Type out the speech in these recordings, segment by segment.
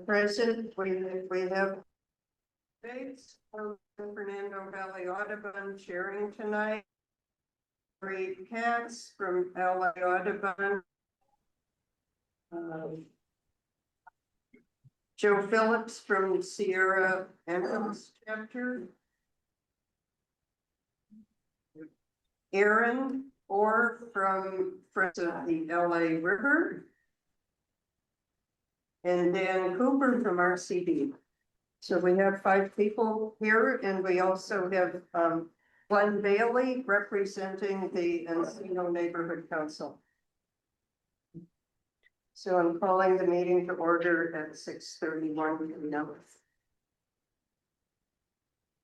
present, we have Fernando Valley Audubon chairing tonight. Ray Katz from LA Audubon. Joe Phillips from Sierra Entrance chapter. Aaron Orr from Friends of the LA River. And Dan Cooper from RCD. So we have 5 people here, and we also have Glenn Bailey representing the Encino Neighborhood Council. So I'm calling the meeting to order at 6:31 now.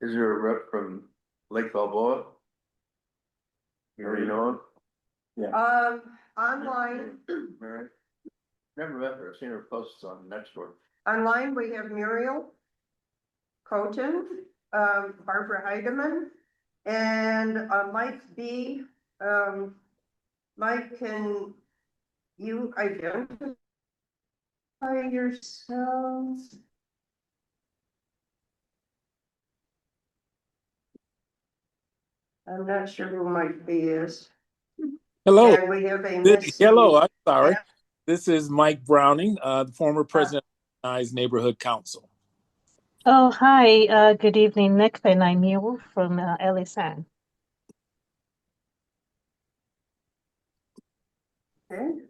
Is there a rep from Lake Balboa? You know? Online. Mary? Never met her. I've seen her posts on Nextdoor. Online, we have Muriel Coton, Barbara Heidemann, and Mike B. Mike, can you identify yourselves? I'm not sure who Mike B. is. Hello. And we have a Hello, I'm sorry. This is Mike Browning, the former president of the Neighborhood Council. Oh, hi. Good evening, Nick, and I'm Mule from LA San. Okay.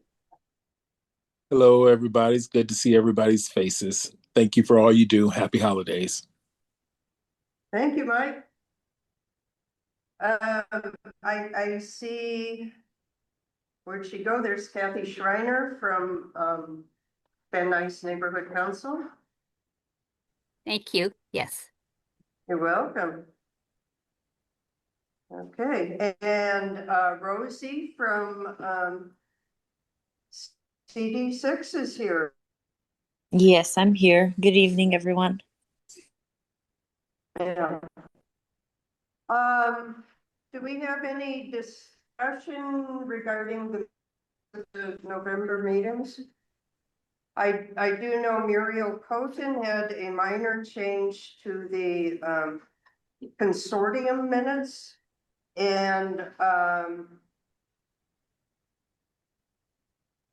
Hello, everybody. It's good to see everybody's faces. Thank you for all you do. Happy holidays. Thank you, Mike. I see, where'd she go? There's Kathy Schreiner from Van Nuys Neighborhood Council. Thank you. Yes. You're welcome. Okay, and Rosie from CD6 is here. Yes, I'm here. Good evening, everyone. Yeah. Do we have any discussion regarding the November meetings? I do know Muriel Coton had a minor change to the consortium minutes, and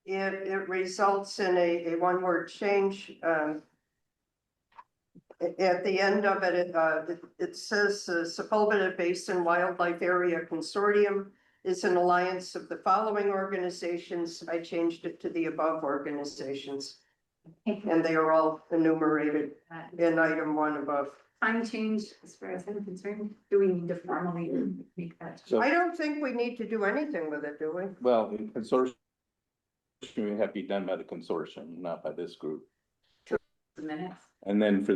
it results in a one-word change. At the end of it, it says Sepulveda Basin Wildlife Area Consortium is an alliance of the following organizations. I changed it to the above organizations. And they are all enumerated in item 1 above. Time change, as far as I'm concerned, do we need to formally make that? So, I don't think we need to do anything with it, do we? well, the consortium would have to be done by the consortium, not by this group. The minutes. And then for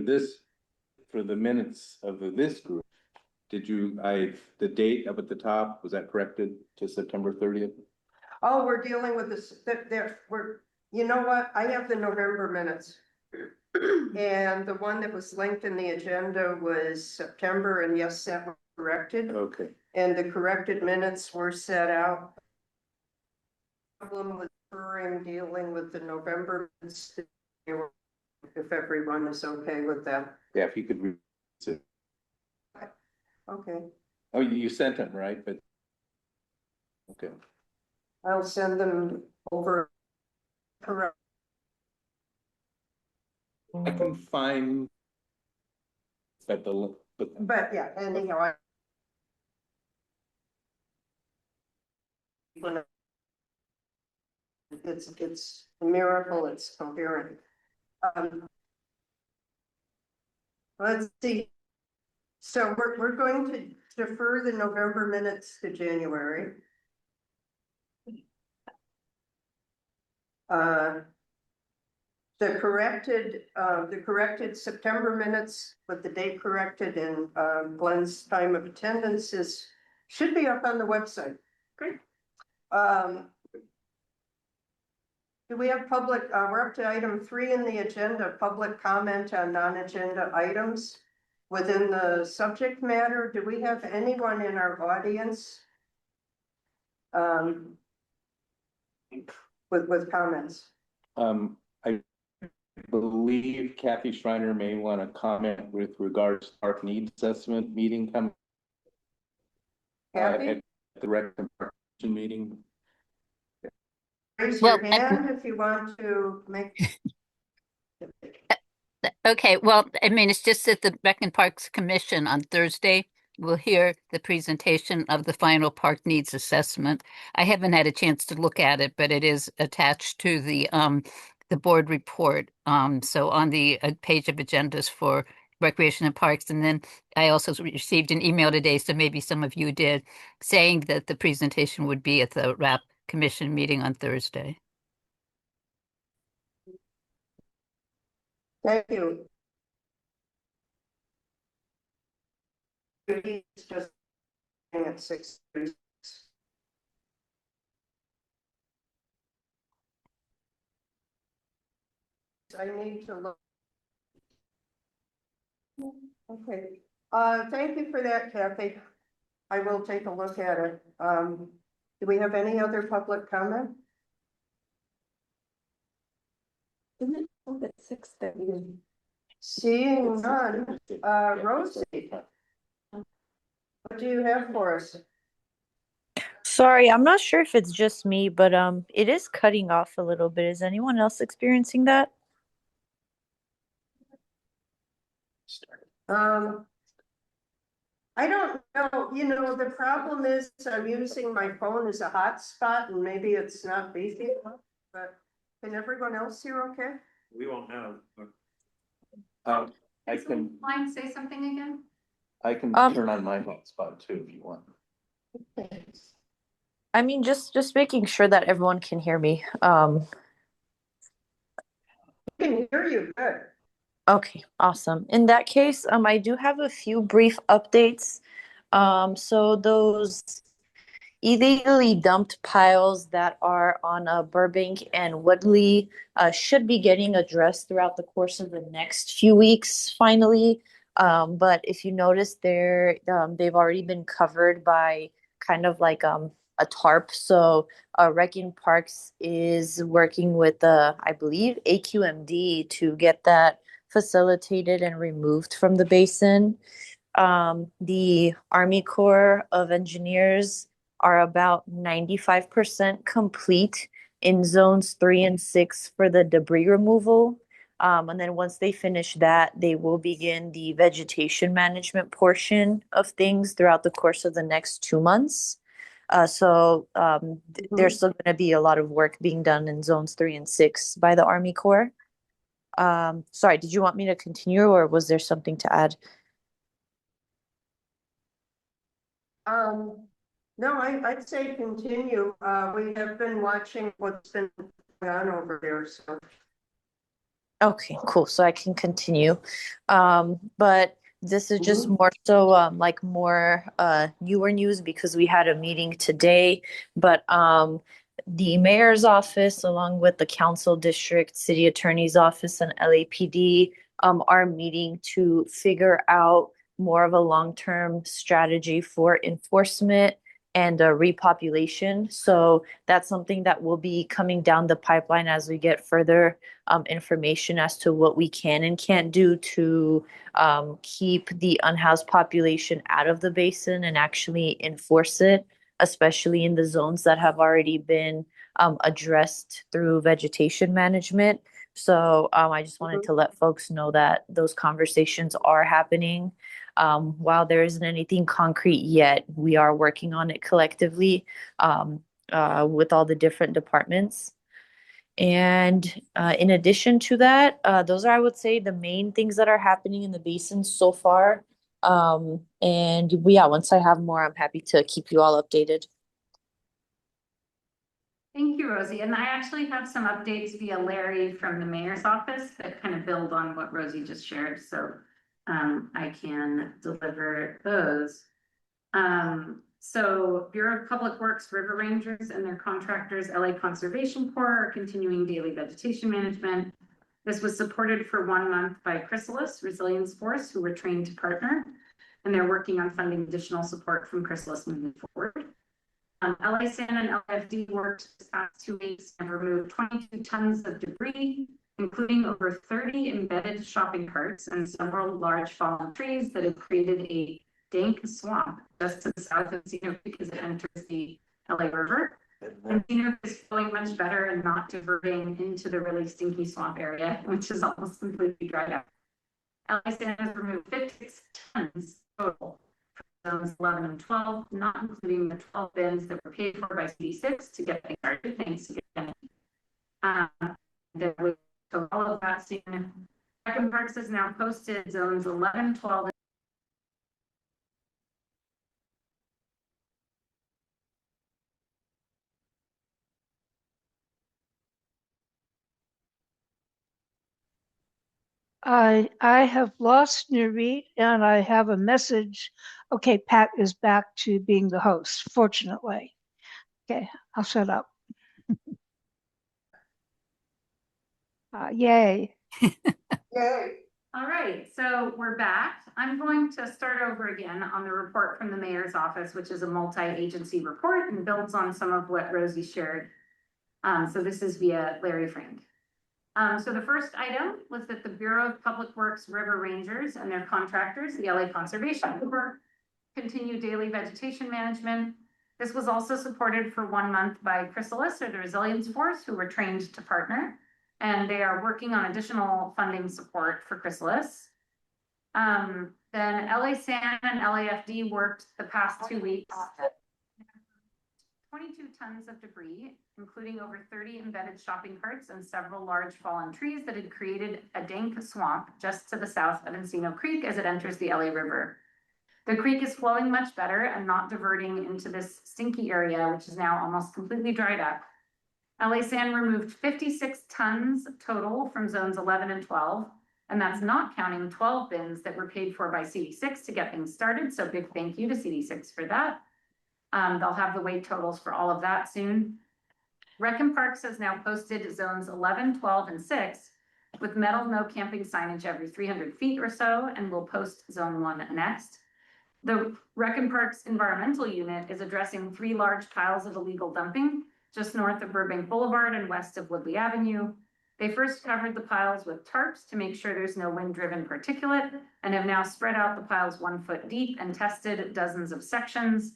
the minutes of this group, did you, the date up at the top, was that corrected to September 30th? Oh, we're dealing with this, you know what? I have the November minutes. And the one that was linked in the agenda was September, and yes, that was corrected. Okay. And the corrected minutes were set out. Problem with dealing with the November minutes, if everyone is okay with that. Yeah, if you could read it. Okay, Oh, you sent them, right? But okay. I'll send them over. Correct. I can find but But yeah, anyhow, it's a miracle, it's coherent. Let's see. So we're going to defer the November minutes to January. The corrected September minutes with the date corrected and Glenn's time of attendance should be up on the website. Great. Do we have public, we're up to item 3 in the agenda, public comment on non-agenda items within the subject matter. Do we have anyone in our audience with comments? I believe Kathy Schreiner may want to comment with regards to park needs assessment meeting coming. Kathy? At the recommendation meeting. Raise Well, your hand if you want to make. okay, well, I mean, it's just that the Rec and Parks Commission on Thursday will hear the presentation of the final park needs assessment. I haven't had a chance to look at it, but it is attached to the board report. So on the page of agendas for Recreation and Parks, and then I also received an email today, so maybe some of you did, saying that the presentation would be at the RAP Commission meeting on Thursday. Thank you. It's just at 6:30. I need to look. Okay, thank you for that, Kathy. I will take a look at it. Do we have any other public comment? Isn't it at 6:30? Seeing none, Rosie. What do you have for us? Sorry, I'm not sure if it's just me, but it is cutting off a little bit. Is anyone else experiencing that? I don't know, the problem is I'm using my phone as a hotspot and maybe it's not busy enough, but can everyone else hear okay? We won't know. I can, Line, say something again? I can turn on my hotspot too if you want. I mean, just making sure that everyone can hear me. I can hear you good. Okay, awesome. In that case, I do have a few brief updates. So those illegally dumped piles that are on Burbank and Woodley should be getting addressed throughout the course of the next few weeks, finally. But if you notice, they've already been covered by kind of like a tarp. So Rec and Parks is working with I believe AQMD to get that facilitated and removed from the basin. The Army Corps of Engineers are about 95% complete in zones 3 and 6 for the debris removal. And then once they finish that, they will begin the vegetation management portion of things throughout the course of the next 2 months. There's still going to be a lot of work being done in zones 3 and 6 by the Army Corps. Sorry, did you want me to continue or was there something to add? No, I'd say continue. We have been watching what's been going on over there, so. Okay, cool. So I can continue. But this is just more so like more newer news because we had a meeting today. But the mayor's office, along with the council district, city attorney's office, and LAPD are meeting to figure out more of a long-term strategy for enforcement and repopulation. So that's something that will be coming down the pipeline as we get further information as to what we can and can't do to keep the unhoused population out of the basin and actually enforce it, especially in the zones that have already been addressed through vegetation management. So I just wanted to let folks know that those conversations are happening. While there isn't anything concrete yet, we are working on it collectively with all the different departments. And in addition to that, those are, I would say, the main things that are happening in the basin so far. Once I have more, I'm happy to keep you all updated. Thank you, Rosie. And I actually have some updates via Larry from the mayor's office that kind of build on what Rosie just shared. So I can deliver those. So Bureau of Public Works, River Rangers and their contractors, LA Conservation Corps, are continuing daily vegetation management. This was supported for 1 month by Chrysalis Resilience Force, who were trained to partner, and they're working on funding additional support from Chrysalis moving forward. LA SAN and LFD worked this past 2 weeks and removed 22 tons of debris including over 30 embedded shopping carts and several large fallen trees that have created a dank swamp just to the south of Encino Creek as it enters the LA River. Encino is flowing much better and not diverting into the really stinky swamp area, which is almost completely dried up. LA Sand has removed 56 tons total from zones 11 and 12, not including the 12 bins that were paid for by CD6 to get things started. Thanks again. So all of that soon. Brecken Parks has now posted zones 11, 12, I have lost Nuri and I have a message. Okay, Pat is back to being the host, fortunately. Okay, I'll shut up. Yay. Yay. All right, so we're back. I'm going to start over again on the report from the mayor's office, which is a multi-agency report and builds on some of what Rosie shared. So this is via Larry Frank. So the first item was that the Bureau of Public Works River Rangers and their contractors, the LA Conservation Corps, continue daily vegetation management. This was also supported for 1 month by Chrysalis, or the Resilience Force, who were trained to partner. And they are working on additional funding support for Chrysalis. Then LA Sand and LAFD worked the past 2 weeks. 22 tons of debris, including over 30 embedded shopping carts and several large fallen trees that had created a dank swamp just to the south of Encino Creek as it enters the LA River. The creek is flowing much better and not diverting into this stinky area, which is now almost completely dried up. LA Sand removed 56 tons total from zones 11 and 12, and that's not counting 12 bins that were paid for by CD6 to get things started. So big thank you to CD6 for that. They'll have the weight totals for all of that soon. Brecken Parks has now posted zones 11, 12, and 6 with metal no camping signage every 300 feet or so, and will post zone 1 next. The Brecken Parks Environmental Unit is addressing 3 large piles of illegal dumping just north of Burbank Boulevard and west of Woodley Avenue. They first covered the piles with tarps to make sure there's no wind-driven particulate, and have now spread out the piles 1 foot deep and tested dozens of sections.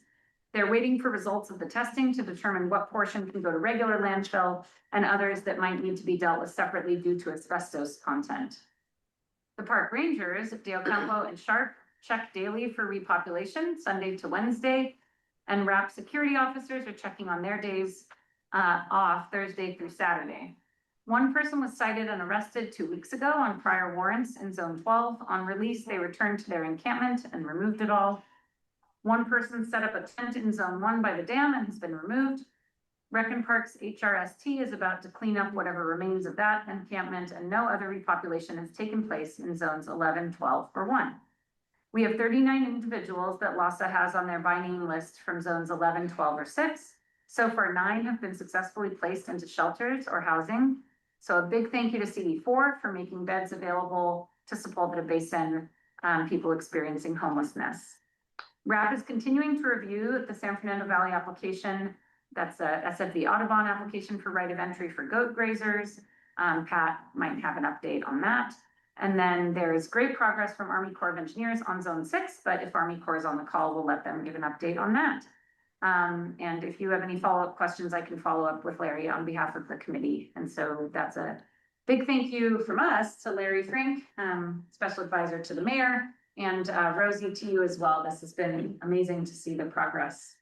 They're waiting for results of the testing to determine what portion can go to regular landfill and others that might need to be dealt with separately due to asbestos content. The park rangers, Dale Campo and Sharp, check daily for repopulation Sunday to Wednesday, and RAP security officers are checking on their days off Thursday through Saturday. 1 person was cited and arrested 2 weeks ago on prior warrants in zone 12. On release, they returned to their encampment and removed it all. 1 person set up a tent in zone 1 by the dam and has been removed. Brecken Parks HRST is about to clean up whatever remains of that encampment, and no other repopulation has taken place in zones 11, 12, or 1. We have 39 individuals that LASA has on their by name list from zones 11, 12, or 6. So far, 9 have been successfully placed into shelters or housing. So a big thank you to CD4 for making beds available to Sepulveda Basin people experiencing homelessness. RAP is continuing to review the San Fernando Valley application. That's a SFV Audubon application for right of entry for goat grazers. Pat might have an update on that. And then there's great progress from Army Corps of Engineers on zone 6, but if Army Corps is on the call, we'll let them give an update on that. And if you have any follow-up questions, I can follow up with Larry on behalf of the committee. And so that's a big thank you from us to Larry Frank, special advisor to the mayor, and Rosie, to you as well. This has been amazing to see the progress.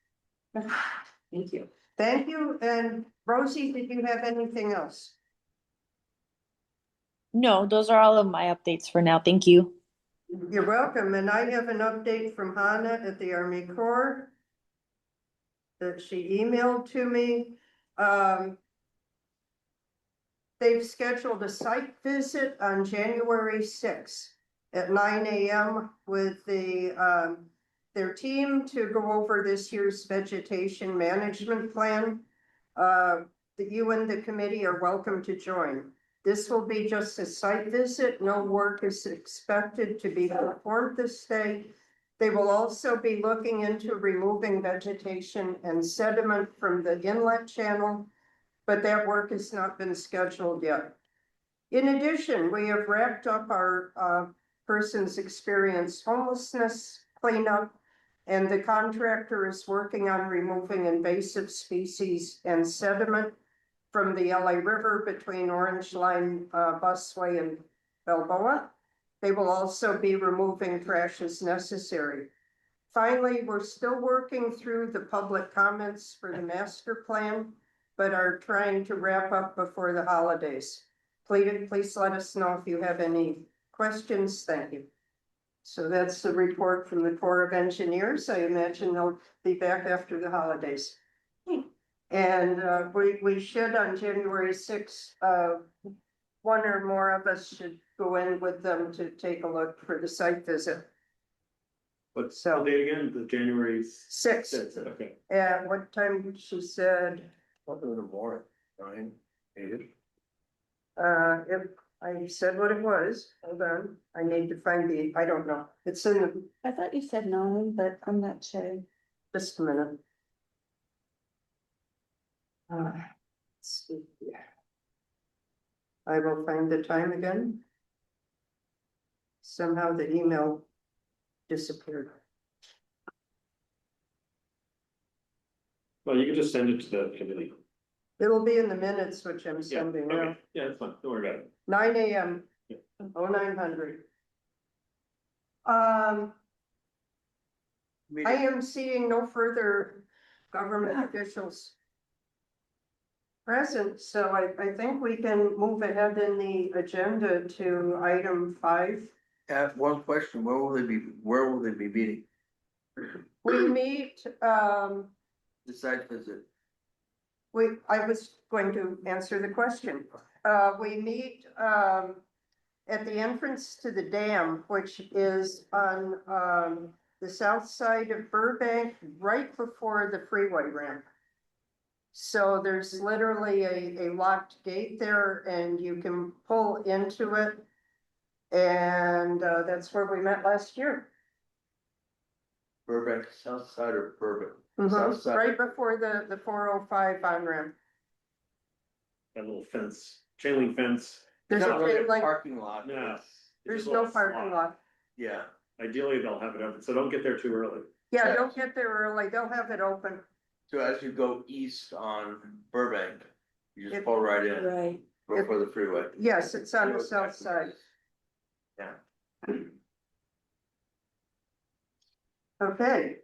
Thank you. Thank you. And Rosie, did you have anything else? No, those are all of my updates for now. Thank you. You're welcome. And I have an update from Hannah at the Army Corps that she emailed to me. They've scheduled a site visit on January 6th at 9 a.m. with their team to go over this year's vegetation management plan. You and the committee are welcome to join. This will be just a site visit. No work is expected to be performed this day. They will also be looking into removing vegetation and sediment from the inlet channel, but that work has not been scheduled yet. In addition, we have wrapped up our persons experience homelessness cleanup, and the contractor is working on removing invasive species and sediment from the LA River between Orange Line Busway and Balboa. They will also be removing trash as necessary. Finally, we're still working through the public comments for the master plan, but are trying to wrap up before the holidays. Please let us know if you have any questions. Thank you. So that's the report from the Corps of Engineers. I imagine they'll be back after the holidays. And we should on January 6th, one or more of us should go in with them to take a look for the site visit. What's So- the date again? The January 6th. Okay. At what time she said, Probably in the morning, 9, 8. if I said what it was, hold on, I need to find I don't know. It's in the, I thought you said 9, but I'm not sure. just a minute. Let's see here. I will find the time again. Somehow the email disappeared. Well, you can just send it to the committee. It'll be in the minutes, which I'm Yeah, sending now. okay, yeah, that's fine, don't worry about it. 9 AM, Yeah. 0900. I am seeing no further government officials present, so I think we can move ahead in the agenda to item 5. One question, where will they be meeting? We meet, The site visit? I was going to answer the question. We meet, at the entrance to the dam, which is on, the south side of Burbank, right before the freeway ramp. So there's literally a locked gate there and you can pull into it. And, that's where we met last year. Burbank, south side or Burbank? Mhm, South side. right before the 405 on ramp. That little fence, chain link fence. There's It's a not really chain link, parking lot. No. it's- It's there's just a no little parking slot. lot. Yeah, Ideally, they'll have it open, so don't get there too early. Yeah, don't get there early, they'll have it open. so as you go east on Burbank, you just It- pull right in Right. before the freeway. Yes, it's on the south side. Yeah. Okay.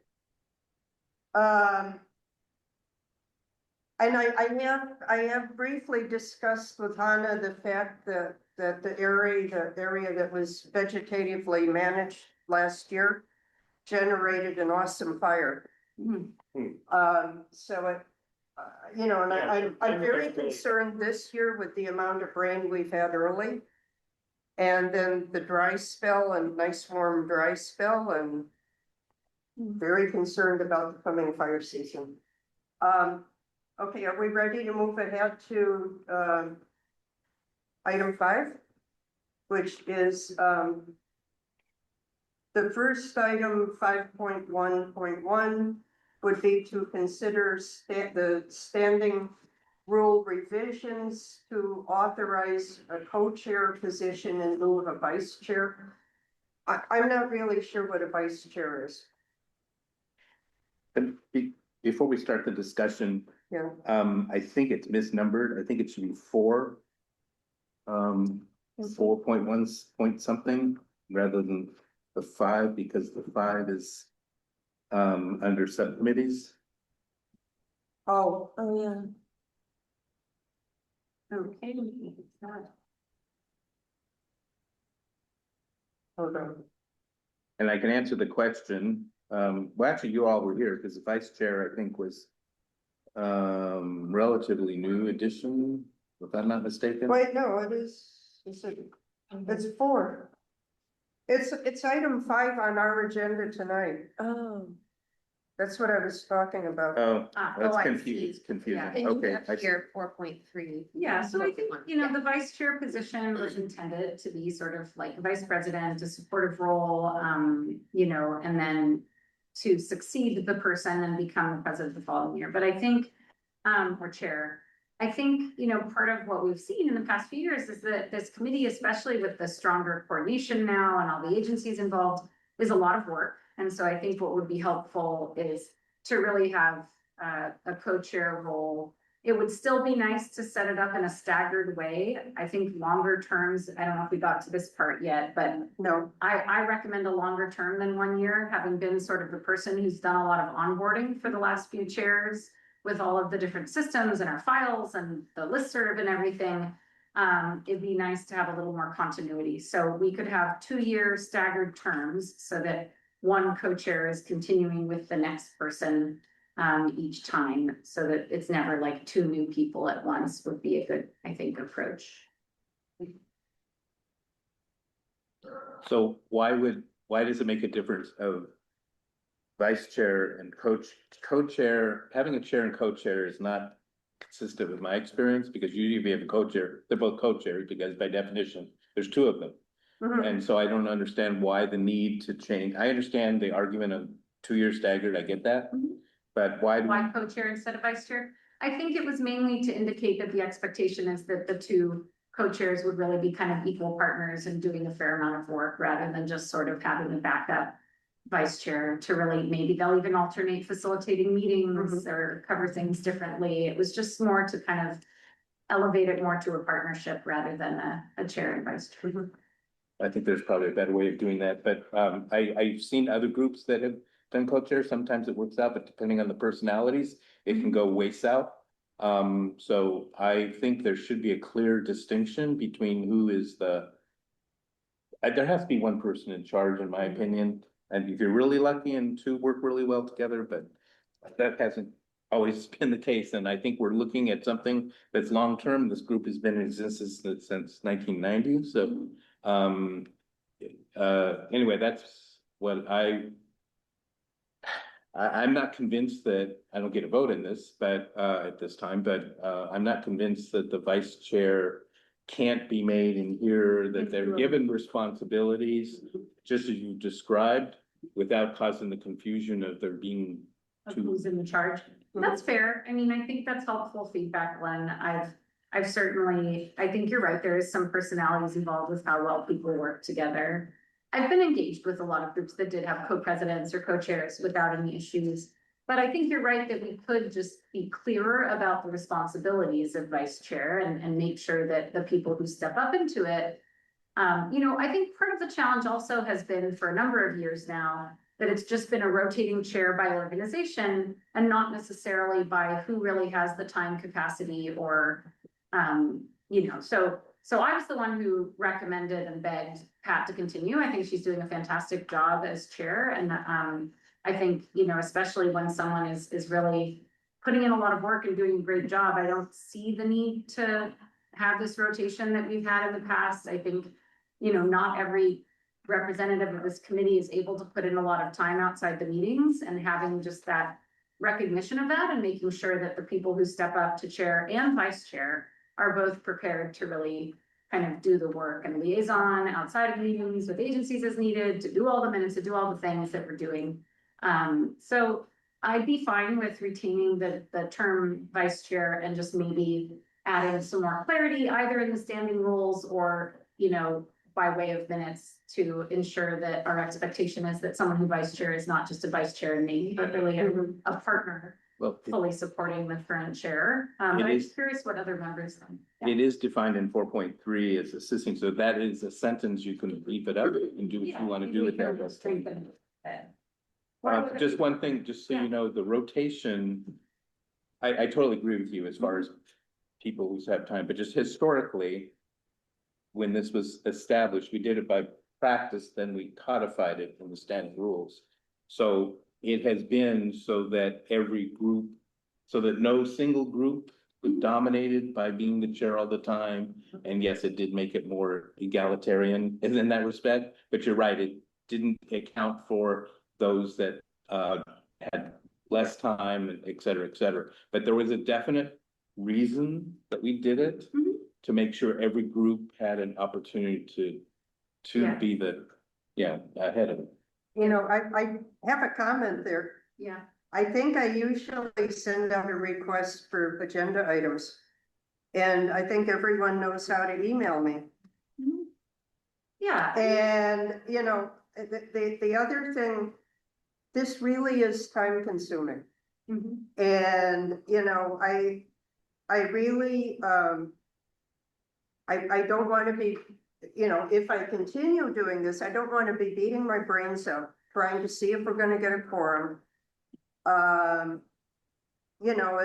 And I have briefly discussed with Hannah the fact that the area that was vegetatively managed last year generated an awesome fire. So it, you know, and I'm very concerned this year with the amount of rain we've had early. And then the dry spell and nice warm dry spell, and very concerned about the coming fire season. Okay, are we ready to move ahead to item 5? Which is the first item, 5.1.1, would be to consider the standing rule revisions to authorize a co-chair position in lieu of a vice chair. I'm not really sure what a vice chair is. And before we start the discussion, Yeah, I think it's misnumbered. I think it should be 4. 4.1 point something rather than the 5, because the 5 is under subcommittees. oh, Oh, yeah. okay. Hold on. And I can answer the question. Well, actually, you all were here because the vice chair, I think, was relatively new addition, if I'm not mistaken. Wait, no, it is, it's 4. It's item 5 on our agenda tonight. Oh. That's what I was talking about. Oh, that's I confusing. see. Confusing. Yeah. Okay. I see. 4.3. Yeah, so I think, you know, the vice chair position was intended to be sort of like a vice president, a supportive role, you know, and then to succeed the person and become the president the following year. But I think, or chair, I think, part of what we've seen in the past few years is that this committee, especially with the stronger coordination now and all the agencies involved, is a lot of work. And so I think what would be helpful is to really have a co-chair role. It would still be nice to set it up in a staggered way. I think longer terms, I don't know if we got to this part yet, but No, I recommend a longer term than 1 year, having been sort of the person who's done a lot of onboarding for the last few chairs with all of the different systems and our files and the listserv and everything. It'd be nice to have a little more continuity. So we could have 2-year staggered terms so that one co-chair is continuing with the next person each time, so that it's never like 2 new people at once would be a good, I think, approach. So why does it make a difference of vice chair and co-chair? Having a chair and co-chair is not consistent with my experience, because usually if you have a co-chair, they're both co-chairs, because by definition, there's 2 of them. Mhm. And so I don't understand why the need to change. I understand the argument of 2-year staggered, I get that. But why? Why co-chair instead of vice chair? I think it was mainly to indicate that the expectation is that the 2 co-chairs would really be kind of equal partners and doing a fair amount of work, rather than just sort of having a backup vice chair to really, maybe they'll even alternate facilitating meetings or cover things differently. It was just more to kind of elevate it more to a partnership rather than a chair and vice chair. I think there's probably a better way of doing that, but I've seen other groups that have done co-chair. Sometimes it works out, but depending on the personalities, it can go way south. So I think there should be a clear distinction between who is there has to be one person in charge, in my opinion. And if you're really lucky and 2 work really well together, but that hasn't always been the case. And I think we're looking at something that's long-term. This group has been in existence since 1990. So anyway, that's what I'm not convinced that I don't get a vote in this, but at this time, but I'm not convinced that the vice chair can't be made in here, that they're given responsibilities, just as you described, without causing the confusion of there being Of 2. who's in the charge. That's fair. I mean, I think that's helpful feedback, Glenn. I've certainly, I think you're right. There is some personalities involved with how well people work together. I've been engaged with a lot of groups that did have co-presidents or co-chairs without any issues. But I think you're right that we could just be clearer about the responsibilities of vice chair and make sure that the people who step up into it, I think part of the challenge also has been for a number of years now, that it's just been a rotating chair by organization and not necessarily by who really has the time capacity or, so I was the one who recommended and begged Pat to continue. I think she's doing a fantastic job as chair. And I think, especially when someone is really putting in a lot of work and doing a great job, I don't see the need to have this rotation that we've had in the past. I think, not every representative of this committee is able to put in a lot of time outside the meetings, and having just that recognition of that and making sure that the people who step up to chair and vice chair are both prepared to really kind of do the work and liaison outside of meetings with agencies as needed, to do all the minutes, to do all the things that we're doing. So I'd be fine with retaining the term vice chair and just maybe adding some more clarity, either in the standing rules or, by way of minutes, to ensure that our expectation is that someone who vice chair is not just a vice chair in name, but really a partner. Well, Fully supporting the current chair. I'm curious what other members think. It is defined in 4.3 as assisting, so that is a sentence you can leave it up and do what you want to do with that. Just one thing, just so you know, the rotation, I totally agree with you as far as people who have time, but just historically, when this was established, we did it by practice, then we codified it in the standing rules. So it has been so that every group, so that no single group was dominated by being the chair all the time. And yes, it did make it more egalitarian in that respect, but you're right, it didn't account for those that had less time, et cetera, et cetera. But there was a definite reason that we did it, to make sure every group had an opportunity to be ahead of it. I have a comment there. Yeah. I think I usually send out a request for agenda items. And I think everyone knows how to email me. Yeah. And, you know, the other thing, this really is time consuming. And, you know, I really, I don't want to be, you know, if I continue doing this, I don't want to be beating my brains out, trying to see if we're gonna get a quorum. You know,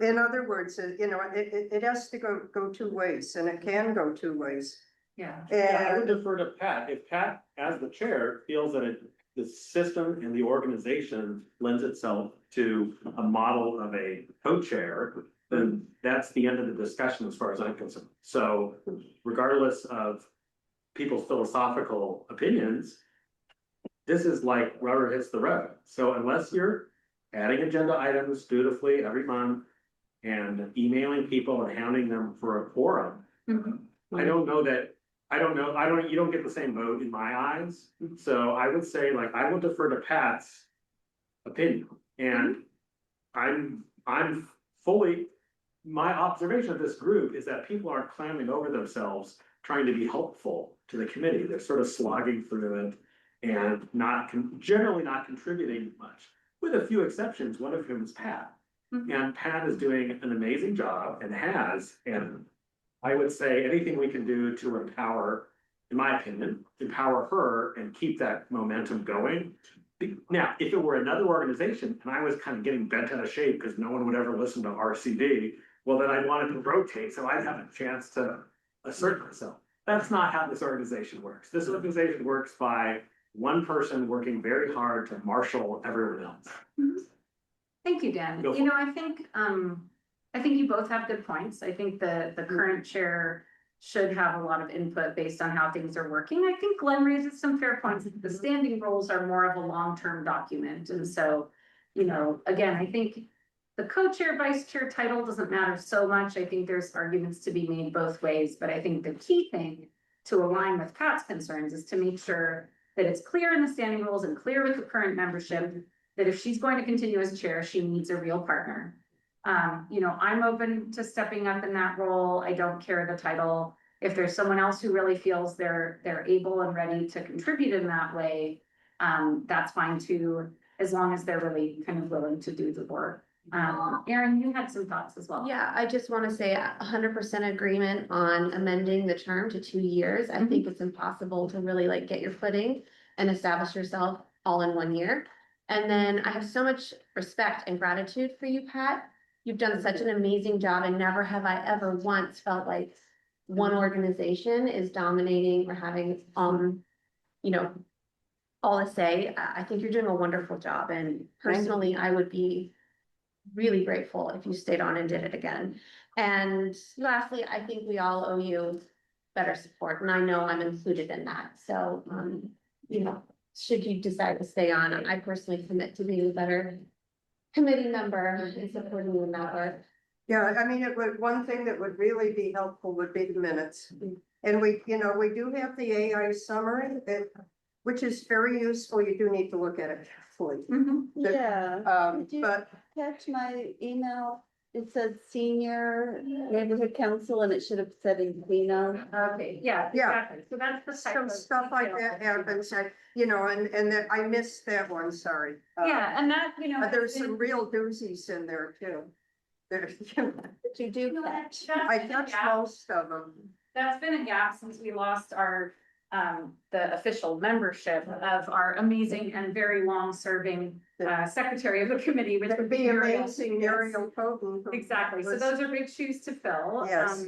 in other words, you know, it has to go two ways, and it can go two ways. Yeah. Yeah, I would And defer to Pat. If Pat, as the chair, feels that the system and the organization lends itself to a model of a co-chair, then that's the end of the discussion as far as I'm concerned. So regardless of people's philosophical opinions, this is like rubber hits the road. So unless you're adding agenda items dutifully every month and emailing people and hounding them for a quorum, I don't know that, you don't get the same vote in my eyes. So I would say, like, I will defer to Pat's opinion. And I'm fully, my observation of this group is that people aren't clamming over themselves trying to be helpful to the committee. They're sort of slogging through it and generally not contributing much, with a few exceptions, one of whom is Pat. And Pat is doing an amazing job and I would say anything we can do to empower, in my opinion, empower her and keep that momentum going. Now, if it were another organization and I was kind of getting bent out of shape because no one would ever listen to RCD, well, then I'd want it to rotate so I'd have a chance to assert myself. That's not how this organization works. This organization works by one person working very hard to marshal everyone else. Thank you, Dan. You know, I think you both have good points. I think the current chair should have a lot of input based on how things are working. I think Glenn raises some fair points. The standing rules are more of a long-term document. And so, you know, again, I think the co-chair, vice chair title doesn't matter so much. I think there's arguments to be made both ways, but I think the key thing to align with Pat's concerns is to make sure that it's clear in the standing rules and clear with the current membership that if she's going to continue as chair, she needs a real partner. You know, I'm open to stepping up in that role. I don't care the title. If there's someone else who really feels they're able and ready to contribute in that way, that's fine too, as long as they're really kind of willing to do the work. Erin, you had some thoughts as well. Yeah, I just want to say 100% agreement on amending the term to 2 years. I think it's impossible to really like get your footing and establish yourself all in 1 year. And then I have so much respect and gratitude for you, Pat. You've done such an amazing job, and never have I ever once felt like one organization is dominating or having, you know, all to say. I think you're doing a wonderful job, and personally, I would be really grateful if you stayed on and did it again. And lastly, I think we all owe you better support, and I know I'm included in that. So, you know, should you decide to stay on, I personally commit to being a better committee member and supporting you in that work. yeah, I mean, one thing that would really be helpful would be the minutes. And we, you know, we do have the AI summary, which is very useful. You do need to look at it carefully. Yeah. Did you But catch my email? It says senior neighborhood council and it should have said Encino. Okay, yeah, Yeah. exactly. So that's the type some of stuff like detail. that happens, you know, and that I missed that one, sorry. Yeah, and that, you know. There's some real doozies in there too. There's, But you do catch. I catch most of them. That's been a gap since we lost our, the official membership of our amazing and very long-serving, secretary of the committee, which would be Muriel. Amazing Muriel Coden. Exactly, so those are big shoes to fill. Yes.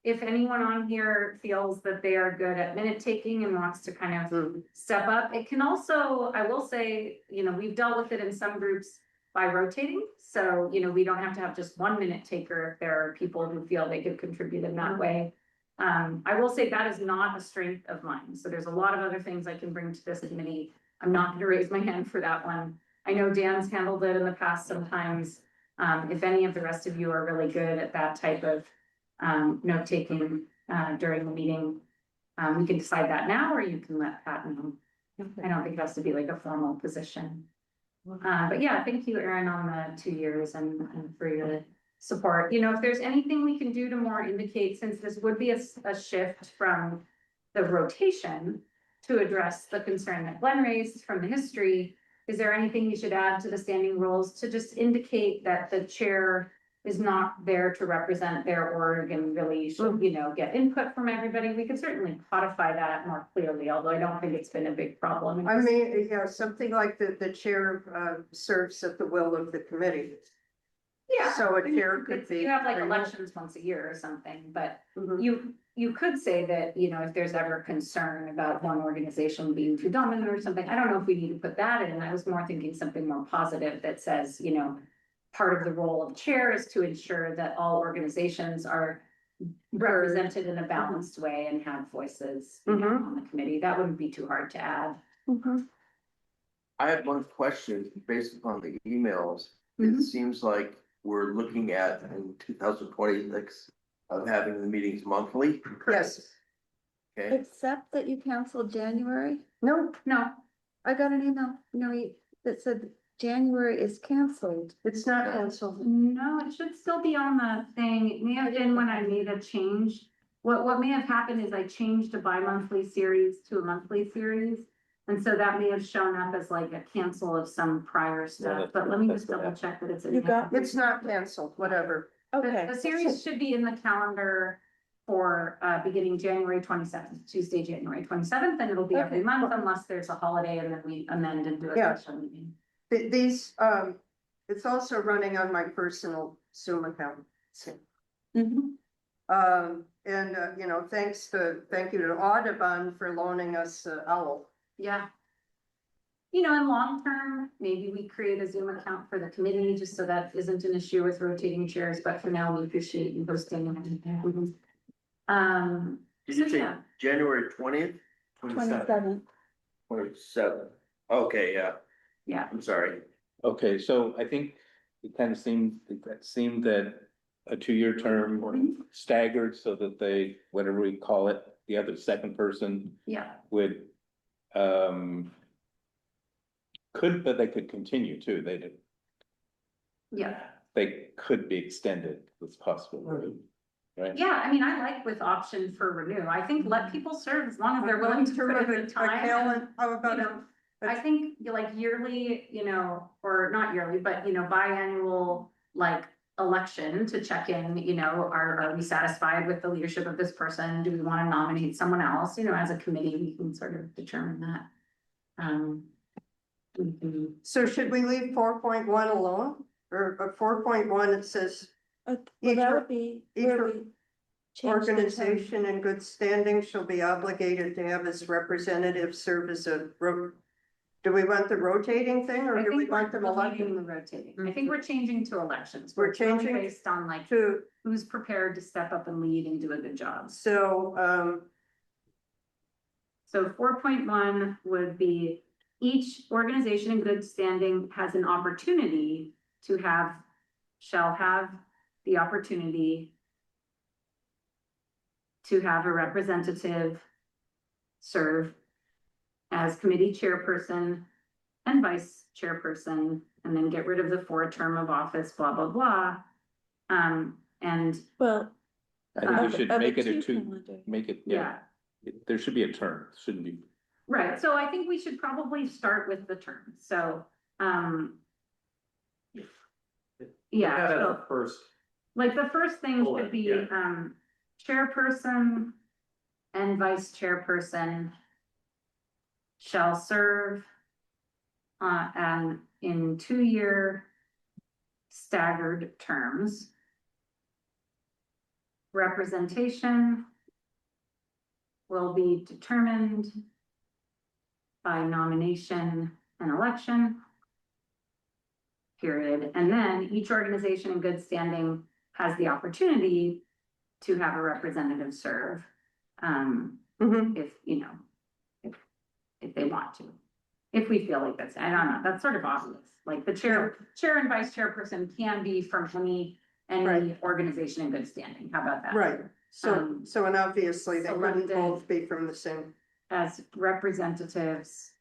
If anyone on here feels that they are good at minute taking and wants to kind of step up, it can also, I will say, you know, we've dealt with it in some groups by rotating. So, you know, we don't have to have just 1 minute taker if there are people who feel they could contribute in that way. I will say that is not a strength of mine. So there's a lot of other things I can bring to this committee. I'm not going to raise my hand for that one. I know Dan's handled it in the past sometimes. If any of the rest of you are really good at that type of note taking during the meeting, we can decide that now, or you can let Pat know. I don't think it has to be like a formal position. But yeah, thank you, Erin, on the 2 years and for your support, you know, if there's anything we can do to more indicate, since this would be a shift from the rotation to address the concern that Glenn raised from the history, is there anything we should add to the standing rules to just indicate that the chair is not there to represent their org and really should, you know, get input from everybody? We could certainly codify that more clearly, although I don't think it's been a big problem. I mean, yeah, something like the chair serves at the will of the committee. Yeah. So a chair could be. You have like elections once a year or something, but Mhm. you could say that, you know, if there's ever concern about one organization being too dominant or something, I don't know if we need to put that in. I was more thinking something more positive that says, you know, part of the role of chair is to ensure that all organizations are represented in a balanced way and have voices, you know, on the committee. That wouldn't be too hard to add. I have one question based upon the emails. It seems like we're looking at in 2026 of having the meetings monthly. Yes, Okay, Except that you canceled January. no, No, I got an email, that said January is canceled. it's not canceled. no, it should still be on the thing. It may have been when I made a change. What may have happened is I changed a bi-monthly series to a monthly series. And so that may have shown up as like a cancel of some prior stuff, but let me just double check that it's in. You got- It's not canceled, whatever. Okay. The series should be in the calendar for beginning January 27th, Tuesday, January 27th, and it'll be every Okay. month unless there's a holiday and then we amend and do a Yeah. special meeting. These, it's also running on my personal Zoom account. You know, thank you to Audubon for loaning us Owl. Yeah. You know, in long term, maybe we create a Zoom account for the committee, just so that isn't an issue with rotating chairs, but for now, we appreciate you hosting. did So, you say yeah. January 20th? 27th. 27th. Okay, yeah, Yeah, I'm sorry. Okay, so I think it kind of seemed that a 2-year term staggered so that they, whatever we call it, the other second person yeah, would, but they could continue too. yeah. They could be extended, it's possible, right? Yeah, I mean, I like with option for renew. I think let people serve as long as they're willing to put in the time. How about You it? know, I think like yearly, you know, or not yearly, but you know, biannual, like election to check in, you know, are we satisfied with the leadership of this person? Do we want to nominate someone else? You know, as a committee, we can sort of determine that. We can- So should we leave 4.1 alone? Or 4.1, it says Well, Each that or- would be each where or- we change the term. organization in good standing shall be obligated to have its representative serve as do we want the rotating thing or I do we think we're want them deleting elected the rotating. I think we're changing to elections. We're It's really changing based on like to, who's prepared to step up and lead and do a good job. so, So 4.1 would be each organization in good standing has an opportunity to shall have the opportunity to have a representative serve as committee chairperson and vice chairperson, and then get rid of the 4 term of office, blah, blah, blah. And Well. I think we of- should of make a it a 2, calendar. make it, yeah, there should be a term, shouldn't be. right. So I think we should probably start with the term. So, yeah, That as so a first, like the first thing Bullet, should be, yeah. chairperson and vice chairperson shall serve and in 2-year staggered terms. Representation will be determined by nomination and election. Period. And then each organization in good standing has the opportunity to have a representative serve. If, you know, if they want to. If we feel like that's, I don't know, that's sort of obvious. Like the chair and vice chairperson can be from any Right. organization in good standing. How about that? right, so, and obviously they couldn't selected- both be from the same. As representatives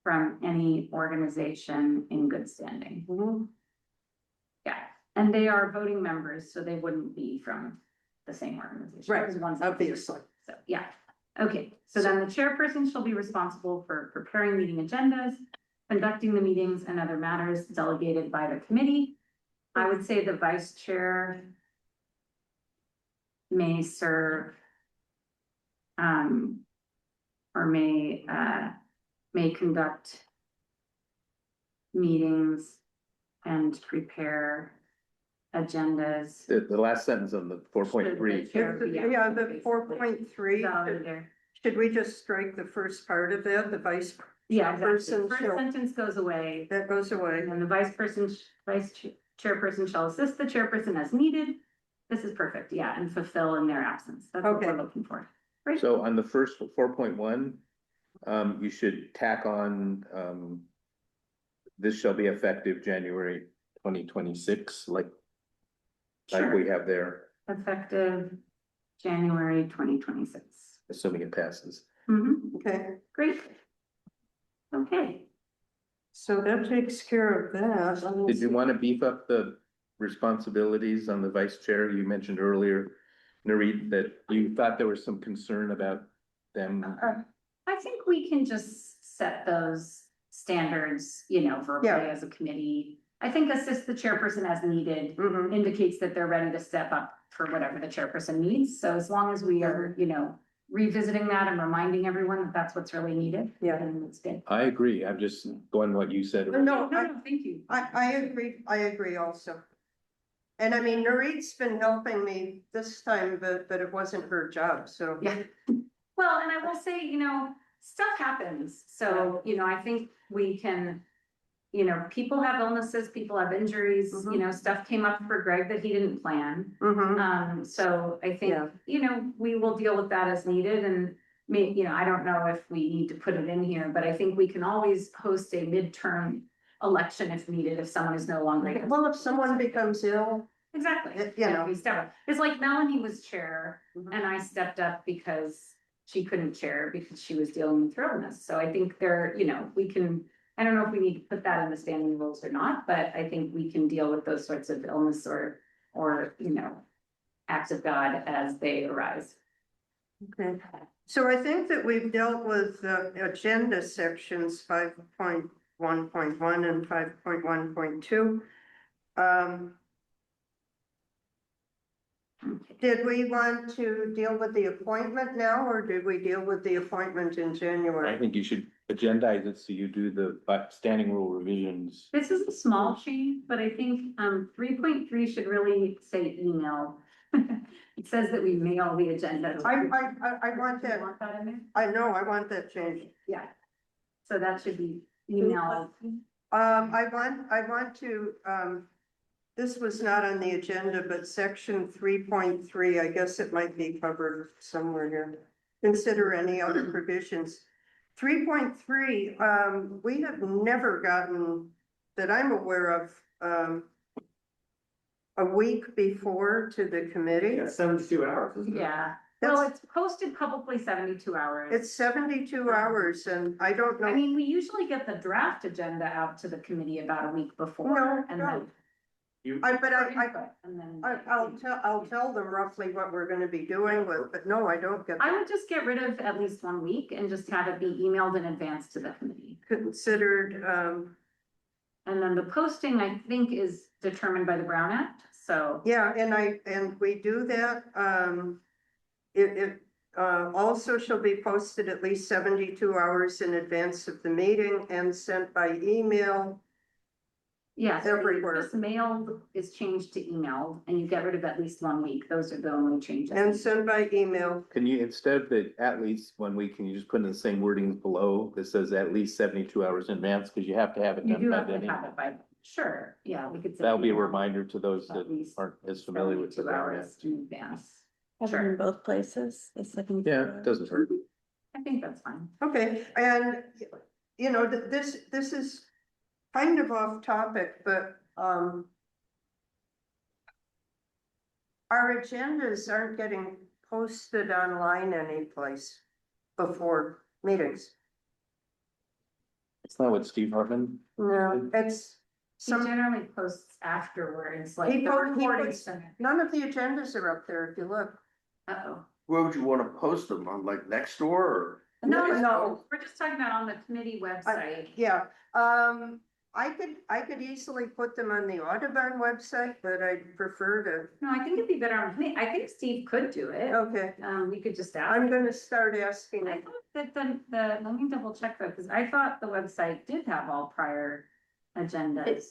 from any organization in good standing. Mhm. Yeah, and And they are voting members, so they wouldn't be from the same organization. Right, There's one- obviously. So, yeah, okay, so then the chairperson shall be responsible for preparing meeting agendas, conducting the meetings and other matters delegated by the committee. I would say the vice chair may serve or may conduct meetings and prepare agendas. The last sentence on the 4.3. Yeah, the 4.3, There. should we just strike the first part of that, the vice? Yeah, exactly. Person First shall- sentence goes away, That goes away. and then the chairperson shall assist the chairperson as needed. This is perfect, yeah, and fulfill in their absence. That's what we're Okay. looking for. Great. So on the first 4.1, you should tack on, this shall be effective January 2026, like Sure. we have there, Effective January 2026. assuming it passes. Okay, Great. Okay, so that takes care of that. Did you want to beef up the responsibilities on the vice chair? You mentioned earlier, Nareed, that you thought there was some concern about them. I think we can just set those standards, you know, verbally Yeah. as a committee. I think assist the chairperson as needed Mhm. indicates that they're ready to step up for whatever the chairperson needs. So as long as we are, you know, revisiting that and reminding everyone that that's what's really needed. Yeah. Then it's good. I agree. I'm just going what you said. No, Thank you. I agree also. And I mean, Nareed's been helping me this time, but it wasn't her job, so. Yeah. Well, and I will say, you know, stuff happens. So, you know, I think we can, you know, people have illnesses, people have injuries, you know, stuff came up for Greg that he didn't plan. Mhm. So I think, Yeah. you know, we will deal with that as needed and you know, I don't know if we need to put it in here, but I think we can always host a midterm election if needed, if someone is no longer. able to- Well, if someone becomes ill. Exactly. You know. We step up. It's like Melanie was chair Mhm. and I stepped up because she couldn't chair because she was dealing with her illness. So I think there, you know, we can, I don't know if we need to put that in the standing rules or not, but I think we can deal with those sorts of illness or, you know, acts of God as they arise. Okay, so I think that we've dealt with the agenda sections 5.1.1 and 5.1.2. Did we want to deal with the appointment now, or did we deal with the appointment in I January? think you should agendize it so you do the standing rule revisions. This is a small change, but I think 3.3 should really say email. It says that we mail the agenda. I want Do you that, want that in there? I know, I want that changed. Yeah. So that should be email. I want to, this was not on the agenda, but section 3.3, I guess it might be covered somewhere here. Consider any other provisions. 3.3, we have never gotten, that I'm aware of, a week before to the committee. Yeah, 72 hours, isn't it? Yeah. Well, it's posted publicly 72 hours. It's 72 hours and I don't I know. mean, we usually get the draft agenda out to the committee about a week before. No, and no. then. I'll tell them roughly what we're gonna be doing with, but no, I don't get I would just get rid of at least 1 week and just have it be emailed in advance to the committee. considered, And then the posting, I think, is determined by the Brown Act, so. yeah, and we do that, it also shall be posted at least 72 hours in advance of the meeting and sent by email. Yeah, so Everywhere. just mailed is changed to emailed and you get rid of at least 1 week. Those are the only changes. And sent by email. Can you, instead of the at least 1 week, can you just put in the same wording below that says at least 72 hours in advance? Because you have to have it You done do by have to then. have it by, sure, yeah, we could. say That'll be a email reminder to those at that least aren't as familiar with the 72 Brown hours Act. in advance. Have it Sure. in both places, the second. Yeah, it doesn't hurt. I think that's fine. Okay, and, you know, this is kind of off topic, but, our agendas aren't getting posted online anyplace before meetings. It's not what Steve Hartman. No, it's Some, generally posts afterwards, like he the recording puts, center. none of the agendas are up there if you look. Uh-oh. Where would you want to post them on, like next door or? No, No. we're just talking about on the committee website. Yeah, I could easily put them on the Audubon website, but I'd prefer to, No, I think it'd be better on the committee. I think Steve could do it. okay. We could just ask. I'm gonna start asking. I thought that let me double check though, because I thought the website did have all prior agendas.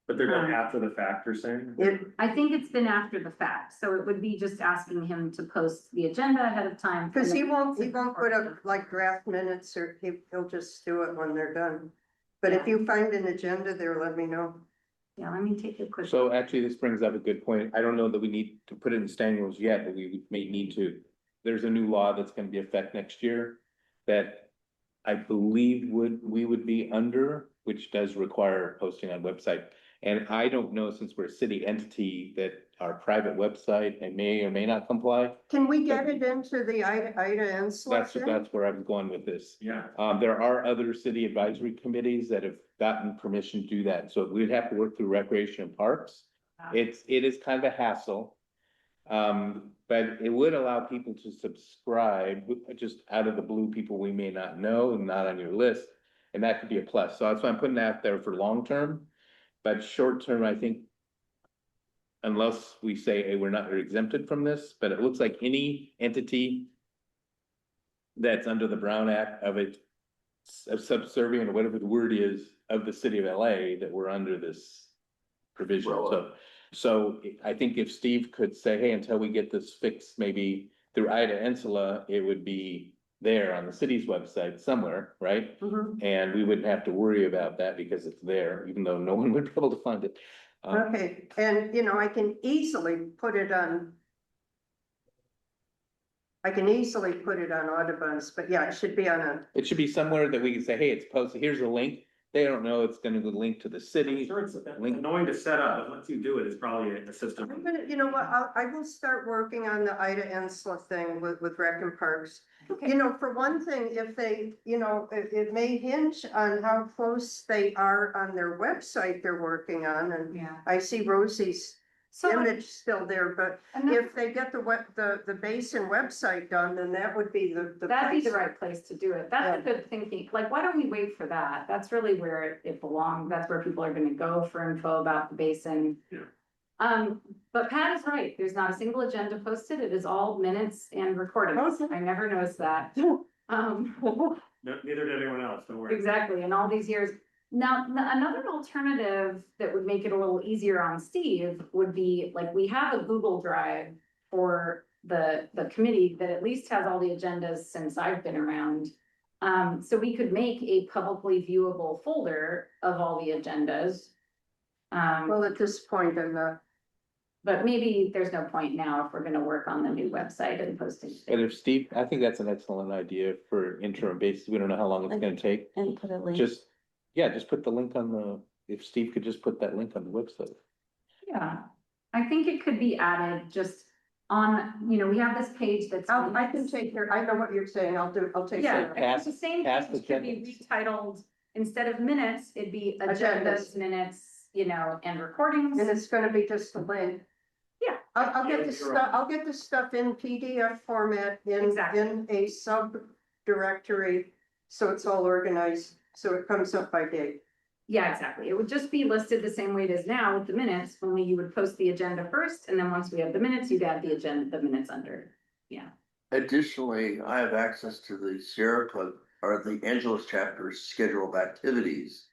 But they're done after the fact, you're saying? I think it's been after the fact, so it would be just asking him to post the agenda ahead of time. Cause he won't put up like draft minutes or he'll just do it when they're done. But if you find an agenda there, let me know. Yeah, let me take a quick. So actually, this brings up a good point. I don't know that we need to put it in stand rules yet, but we may need to. There's a new law that's gonna be effect next year that I believe we would be under, which does require posting on website. And I don't know, since we're a city entity, that our private website may or may not comply. Can we get it into the Ida and That's where I was going with this. Yeah. There are other city advisory committees that have gotten permission to do that, so we'd have to work through Recreation and Parks. It is kind of a hassle. But it would allow people to subscribe, just out of the blue, people we may not know and not on your list. And that could be a plus, so that's why I'm putting that there for long term. But short term, I think, unless we say, hey, we're not exempted from this, but it looks like any entity that's under the Brown Act of it, subservient or whatever the word is, of the city of LA, that we're under this provision. So I think if Steve could say, hey, until we get this fixed, maybe through Ida Ensela, it would be there on the city's website somewhere, right? Mhm. And we wouldn't have to worry about that because it's there, even though no one would be able to find it. Okay, and I can easily put it on. I can easily put it on Audubon's, but yeah, it should be on a. It should be somewhere that we can say, hey, it's posted, here's a link. They don't know it's gonna go link to the city. Sure, it's annoying to set up, but once you do it, it's probably a system. I'm gonna, you know what, I will start working on the Ida Ensela thing with Rec and Parks. Okay. For one thing, if they, it may hinge on how close they are on their website they're working on, and Yeah. I see Rosie's So image still there, but if they get the Basin website done, then that would be the. that'd be the place. right place to do it. That's a good thinking. Like, why don't we wait for that? That's really where it belongs. That's where people are gonna go for info about the basin. Yeah. But Pat is right. There's not a single agenda posted. It is all minutes and recordings. Okay. I never noticed that. No, neither did anyone else, don't worry. Exactly, in all these years. Now, another alternative that would make it a little easier on Steve would be, like, we have a Google Drive for the committee that at least has all the agendas since I've been around. So we could make a publicly viewable folder of all the agendas. Well, at this point, I'm not. But maybe there's no point now if we're gonna work on the new website and posting. And if Steve, I think that's an excellent idea for interim basis. We don't know how long it's gonna take. And put a link. Just put the link on if Steve could just put that link on the website. Yeah, I think it could be added just on, we have this page that's. I can take care, I know what you're saying, I'll take care of it. Yeah, it's the same past page could be retitled, instead of minutes, it'd be agendas, Agendas. minutes, and recordings. And it's gonna be just a link. Yeah. I'll get the stuff in PDF format Exactly. in a subdirectory, so it's all organized, so it comes up by date. Yeah, exactly. It would just be listed the same way it is now with the minutes, only you would post the agenda first, and then once we have the minutes, you'd add the minutes under. Yeah. Additionally, I have access to the Sierra Club or the Angeles chapter's schedule of activities.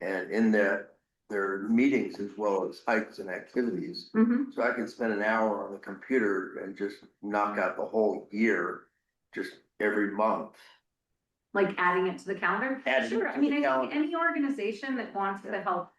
And in that, there are meetings as well as hikes and activities. Mm-hmm. So I can spend an hour on the computer and just knock out the whole year, just every month. Like adding it to the calendar? Adding it Sure, to I mean, the I think calendar. any organization that wants to help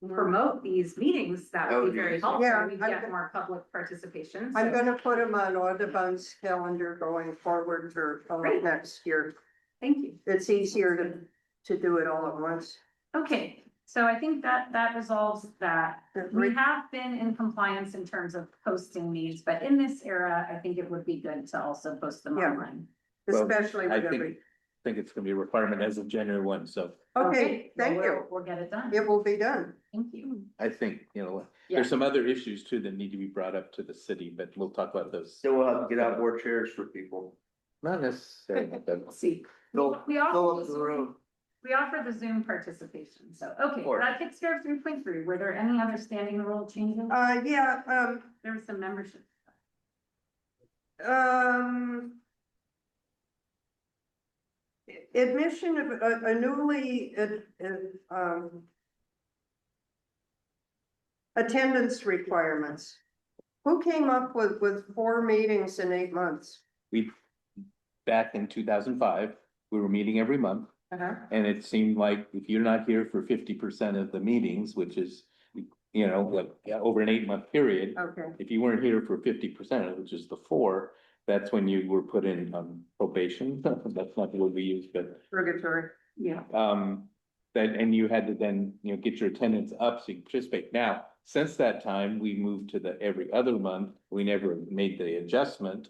promote these meetings, that would be very helpful. Yeah, We'd I'm get go- more public participation. I'm so- gonna put them on Audubon's calendar going forward for Great. next year. Thank you. It's easier to do it all at once. Okay, so I think that resolves that. We Re- have been in compliance in terms of posting these, but in this era, I think it would be good to also post them Yeah. online. Especially I with think- every, I think it's gonna be a requirement as of January 1, so. okay, well, thank you, We'll get it done. it will be done. Thank you. I think, Yeah. there's some other issues too that need to be brought up to the city, but we'll talk about those. Then we'll have to get out more chairs for people. Not necessarily, but We'll see. Fill We fill offer up the the room. we offer the Zoom participation, so, okay, course. that takes care of 3.3. Were there any other standing rule changes? Yeah, There was some membership. admission of a newly, attendance requirements. Who came up with 4 meetings in 8 months? we, back in 2005, we were meeting every month. Uh-huh. And it seemed like if you're not here for 50% of the meetings, which is, like, over an 8-month period. Okay, If you weren't here for 50%, which is the 4, that's when you were put in probation. That's not the word we use, but purgatory. Yeah. that, and you had to then, get your attendance up so you could participate. Now, since that time, we moved to the every other month. We never made the adjustment.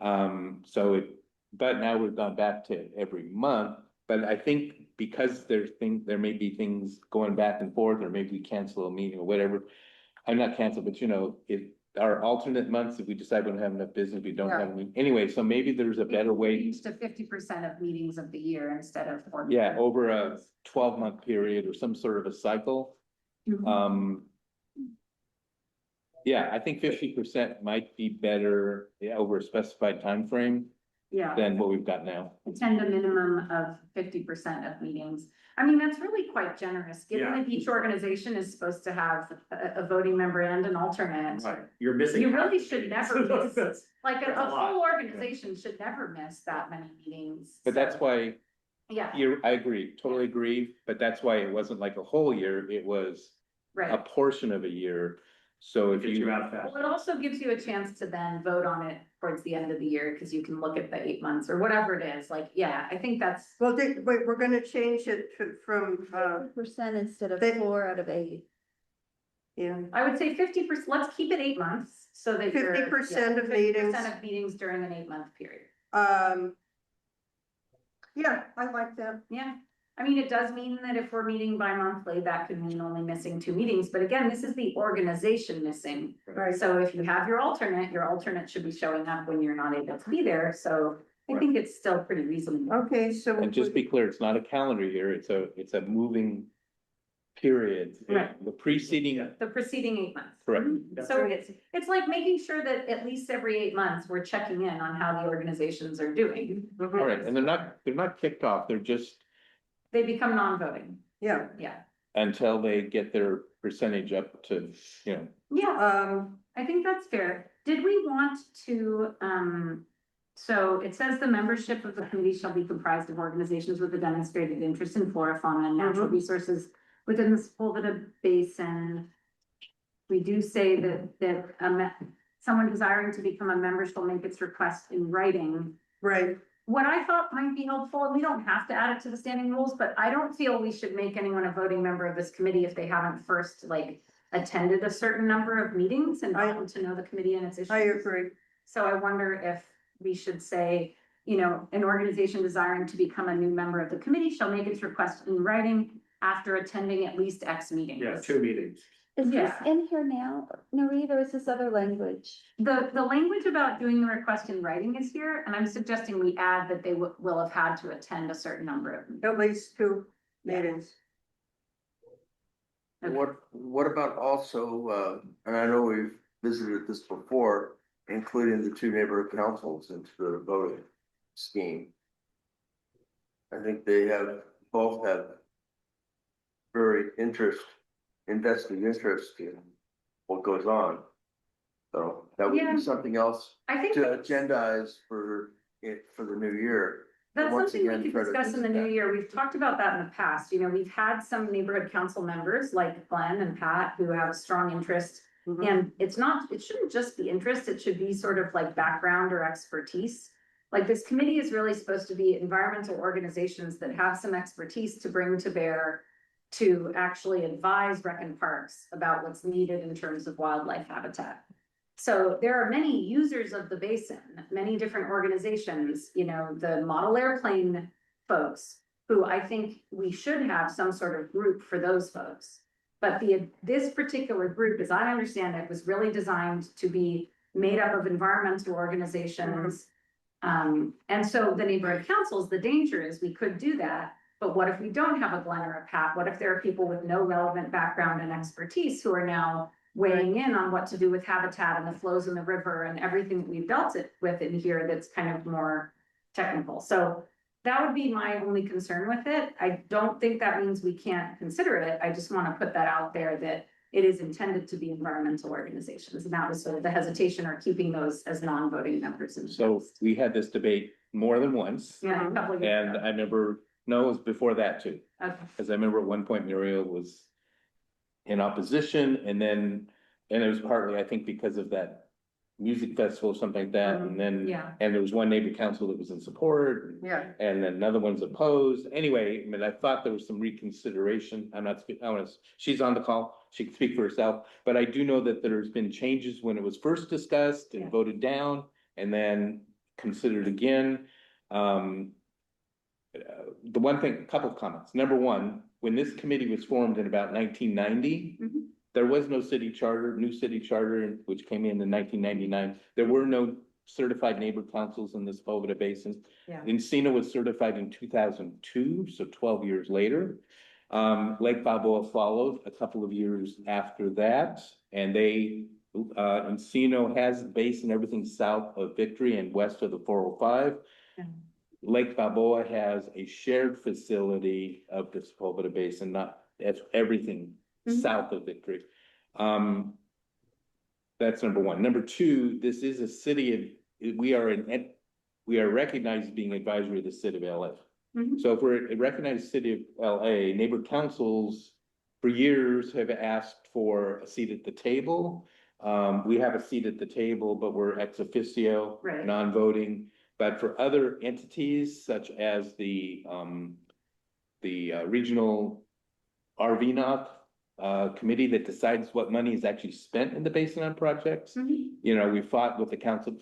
But now we've gone back to every month. But I think because there may be things going back and forth, or maybe we cancel a meeting or whatever. I'm not cancel, but if our alternate months, if we decide we don't have enough business, we don't have any, anyway, so maybe there's a better way. Change to 50% of meetings of the year instead of 40%. Yeah, over a 12-month period or some sort of a cycle. Mhm. Yeah, I think 50% might be better, over a specified time frame Yeah. than what we've got now. Attend a minimum of 50% of meetings. I mean, that's really quite generous, given Yeah. that each organization is supposed to have a voting member and an alternate. Right, you're missing. You half really the should meetings. never miss, That's- like a that's a lot. whole organization should never miss that many meetings. But that's So, why, yeah, I agree, totally agree, but that's why it wasn't like a whole year, it was a right. portion of a year. So if Get you out fast. Well, it also gives you a chance to then vote on it towards the end of the year, because you can look at the 8 months or whatever it is, like, yeah, I think that's. Well, wait, we're gonna change it from, Percent instead of they- 4 out of 8. yeah, I would say 50%, let's keep it 8 months, so that you're. 50% of 50% meetings. of meetings during an 8-month period. Yeah, I like that. Yeah, I mean, it does mean that if we're meeting bi-monthly, that could mean only missing 2 meetings, but again, this is the organization missing. Right. So if you have your alternate should be showing up when you're not able to be there, so I think it's still pretty reasonable. Okay, so. And just be clear, it's not a calendar year, it's a moving period. Right. The preceding, The preceding 8 months. correct. Mhm. So it's like making sure that at least every 8 months, we're checking in on how the organizations are doing. All right, and they're not kicked off, they're just They become non-voting, Yeah, yeah. until they get their percentage up to, Yeah, I think that's fair. Did we want to, so it says the membership of the committee shall be comprised of organizations with a demonstrated interest in flora, fauna, and natural resources within the Sepulveda Basin. We do say that someone desiring to become a member shall make its request in writing. right. What I thought might be helpful, and we don't have to add it to the standing rules, but I don't feel we should make anyone a voting member of this committee if they haven't first attended a certain number of meetings and gotten to know the committee and its issues. I agree. So I wonder if we should say, an organization desiring to become a new member of the committee shall make its request in writing after attending at least X meetings. Yeah, 2 meetings. Is this Yeah. in here now, Noreen, or is this other language? The language about doing the request in writing is here, and I'm suggesting we add that they will have had to attend a certain number of meetings. At least 2 meetings. Okay. What about also, and I know we've visited this before, including the 2 neighborhood councils into the voting scheme? I think they both have very invested interest in what goes on. So that would Yeah. be something else I think to that's agendize for the new year. Once something we again, could try to discuss in the visit new that. year. We've talked about that in the past. We've had some neighborhood council members like Glenn and Pat who have a strong interest. Mhm. And it shouldn't just be interest, it should be sort of like background or expertise. Like this committee is really supposed to be environmental organizations that have some expertise to bring to bear to actually advise Rec and Parks about what's needed in terms of wildlife habitat. So there are many users of the basin, many different organizations, the model airplane folks, who I think we should have some sort of group for those folks. But this particular group, as I understand it, was really designed to be made up of environmental organizations. And so the neighborhood councils, the danger is we could do that, but what if we don't have a Glenn or a Pat? What if there are people with no relevant background and expertise who are now weighing in on what to do with habitat and the flows in the river and everything that we've dealt with in here that's kind of more technical. So that would be my only concern with it. I don't think that means we can't consider it. I just want to put that out there that it is intended to be environmental organizations. And that was sort of the hesitation or keeping those as non-voting members. So we had this debate more than once. Yeah, a couple of years And ago. I remember, no, it was before that too. Okay. Cause I remember at one point Muriel was in opposition and it was partly, I think, because of that music festival or something like that. And then, Yeah. and there was one neighbor council that was in support. Yeah. And then another one's opposed. Anyway, I mean, I thought there was some reconsideration. I'm not speaking, she's on the call. She can speak for herself. But I do know that there's been changes when it was first discussed and Yeah. voted down and then considered again. The one thing, a couple of comments. Number one, when this committee was formed in about 1990, Mhm. there was no city charter, new city charter, which came in 1999. There were no certified neighbor councils in the Sepulveda Basin. Yeah. Encino was certified in 2002, so 12 years later. Lake Balboa followed a couple of years after that, and Encino has the basin, everything south of Victory and west of the 405. Yeah. Lake Balboa has a shared facility of the Sepulveda Basin, that's everything south of Victory. That's number one. Number two, this is a city we are recognized as being advisory of the city of LA. So if we're a recognized city of LA, neighbor councils for years have asked for a seat at the table. We have a seat at the table, but we're ex officio, Right. non-voting. But for other entities such as the regional RVNOC committee that decides what money is actually spent in the basin on projects. You know, we fought with the council,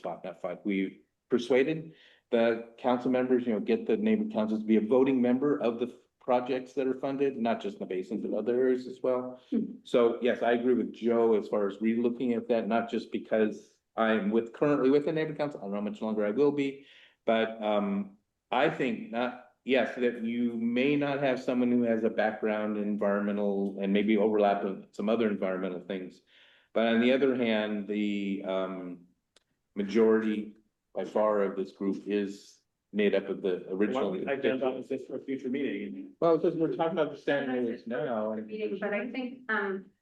we persuaded the council members, get the neighbor councils to be a voting member of the projects that are funded, not just in the basin, but other areas as well. So yes, I agree with Joe as far as re-looking at that, not just because I'm currently with the neighbor council, I don't know how much longer I will be, but I think that you may not have someone who has a background in environmental and maybe overlap with some other environmental things. But on the other hand, the majority by far of this group is made up of the original. I've done this for a future meeting. Well, because we're talking about the standards now. Meeting, but I think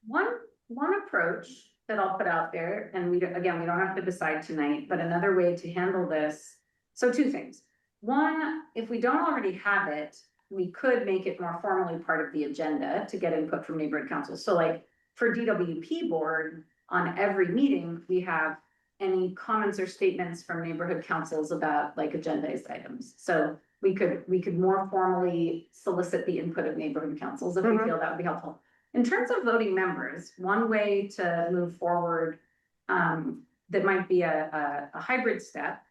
one approach that I'll put out there, and we don't have to decide tonight, but another way to handle this. So two things. One, if we don't already have it, we could make it more formally part of the agenda to get input from neighborhood councils. So like for DWP board, on every meeting, we have any comments or statements from neighborhood councils about like agendized items. So we could more formally solicit the input of neighborhood councils if we feel that would be helpful. In terms of voting members, one way to move forward that might be a hybrid step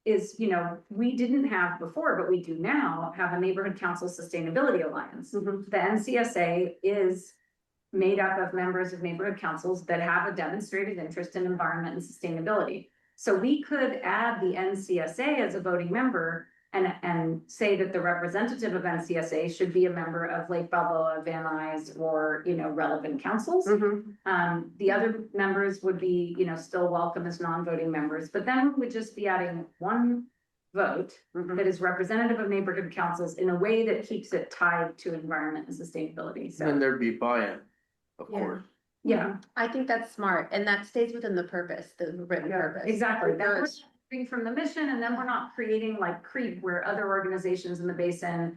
is, we didn't have before, but we do now have a neighborhood council sustainability alliance. The NCSA is made up of members of neighborhood councils that have a demonstrated interest in environment and sustainability. So we could add the NCSA as a voting member and say that the representative of NCSA should be a member of Lake Balboa, Van Nuys, or, relevant councils. The other members would be, still welcome as non-voting members, but then we would just be adding one vote that is representative of neighborhood councils in a way that keeps it tied to environment and sustainability. So And there'd be buy-in, of course. yeah, I think that's smart, and that stays within the purpose, the written purpose. exactly. It Then we're goes- moving from the mission, and then we're not creating like creep where other organizations in the basin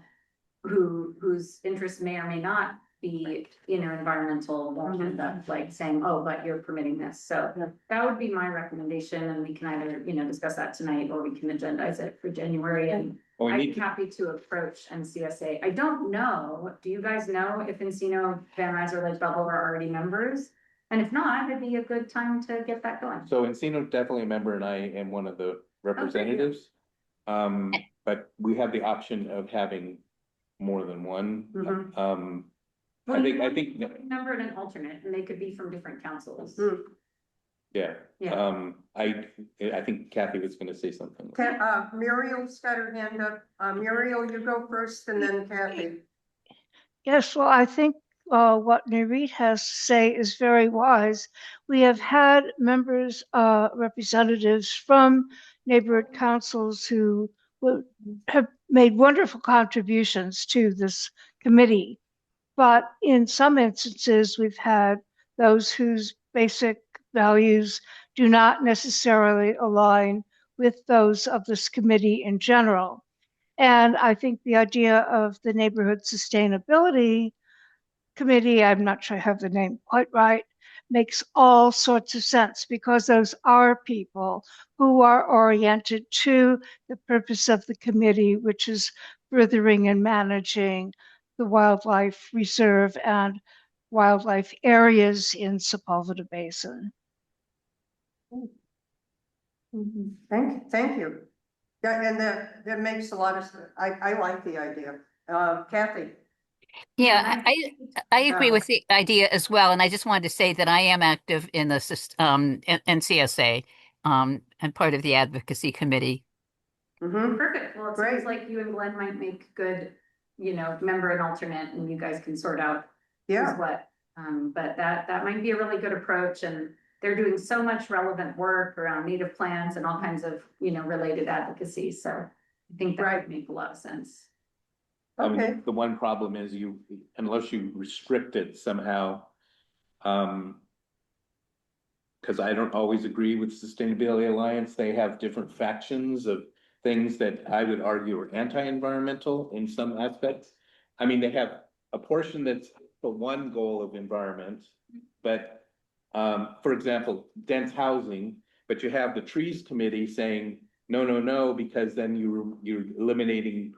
whose interests may or may not be, environmental, won't end up like saying, oh, but you're permitting this. So that would be my recommendation, and we can either, discuss that tonight, or we can agendize it for January. And Well, I'd be happy to approach NCSA. I don't know, do you guys know if Encino, Van Nuys, or Lake Balboa are already members? And if not, it'd be a good time to get that going. So Encino's definitely a member and I am one of the representatives. But we have the option of having more than one. I think, Member and an alternate, and they could be from different councils. yeah, Yeah. I think Kathy was gonna say something. Muriel's got her hand up. Muriel, you go first and then Kathy. Yes, well, I think what Nurit has to say is very wise. We have had members, representatives from neighborhood councils who have made wonderful contributions to this committee. But in some instances, we've had those whose basic values do not necessarily align with those of this committee in general. And I think the idea of the neighborhood sustainability committee, I'm not sure I have the name quite right, makes all sorts of sense because those are people who are oriented to the purpose of the committee, which is furthering and managing the wildlife reserve and wildlife areas in Sepulveda Basin. Thank you. Yeah, and that makes a lot of sense. I like the idea. Kathy. Yeah, I agree with the idea as well, and I just wanted to say that I am active in the NCSA, and part of the advocacy committee. Perfect. Well, it seems like you and Glenn might make good, member and alternate, and you guys can sort out who's what. But that might be a really good approach, and they're doing so much relevant work around native plants and all kinds of, related advocacy. So I think that would make a lot of sense. I mean, the one problem is unless you restrict it somehow, because I don't always agree with Sustainability Alliance. They have different factions of things that I would argue are anti-environmental in some aspects. I mean, they have a portion that's for one goal of environment, but for example, dense housing, but you have the trees committee saying, no, because then you're eliminating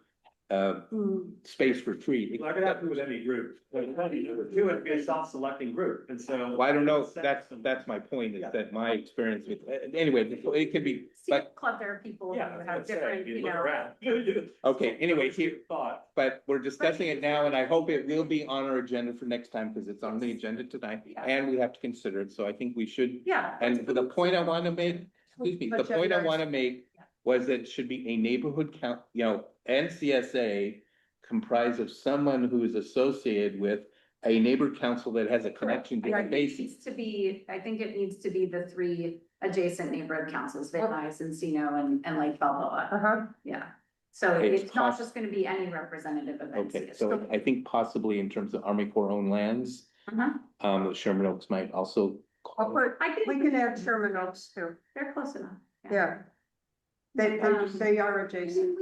space for trees. Like it happens with any group. Two would be a self-selecting group, and so. Well, I don't know, that's my point, is that my experience with, anyway, it could be, but. Club, there are people who Yeah, have different, Okay, anyway, but we're discussing it now, and I hope it will be on our agenda for next time, because it's on the agenda tonight, and we have to consider it, so I think we should. Yeah. And the point I want to make, the point I want to make was that it should be a neighborhood count, NCSA comprised of someone who is associated with a neighborhood council that has a connection to the basin. I think it needs to be the three adjacent neighborhood councils, Van Nuys, Encino, and Lake Balboa. Yeah. So it's not just going to be any representative of NCSA. Okay, so I think possibly in terms of Army Corps owned lands, the Sherman Oaks might also. We can add Sherman Oaks too. They're close enough. Yeah. They are adjacent.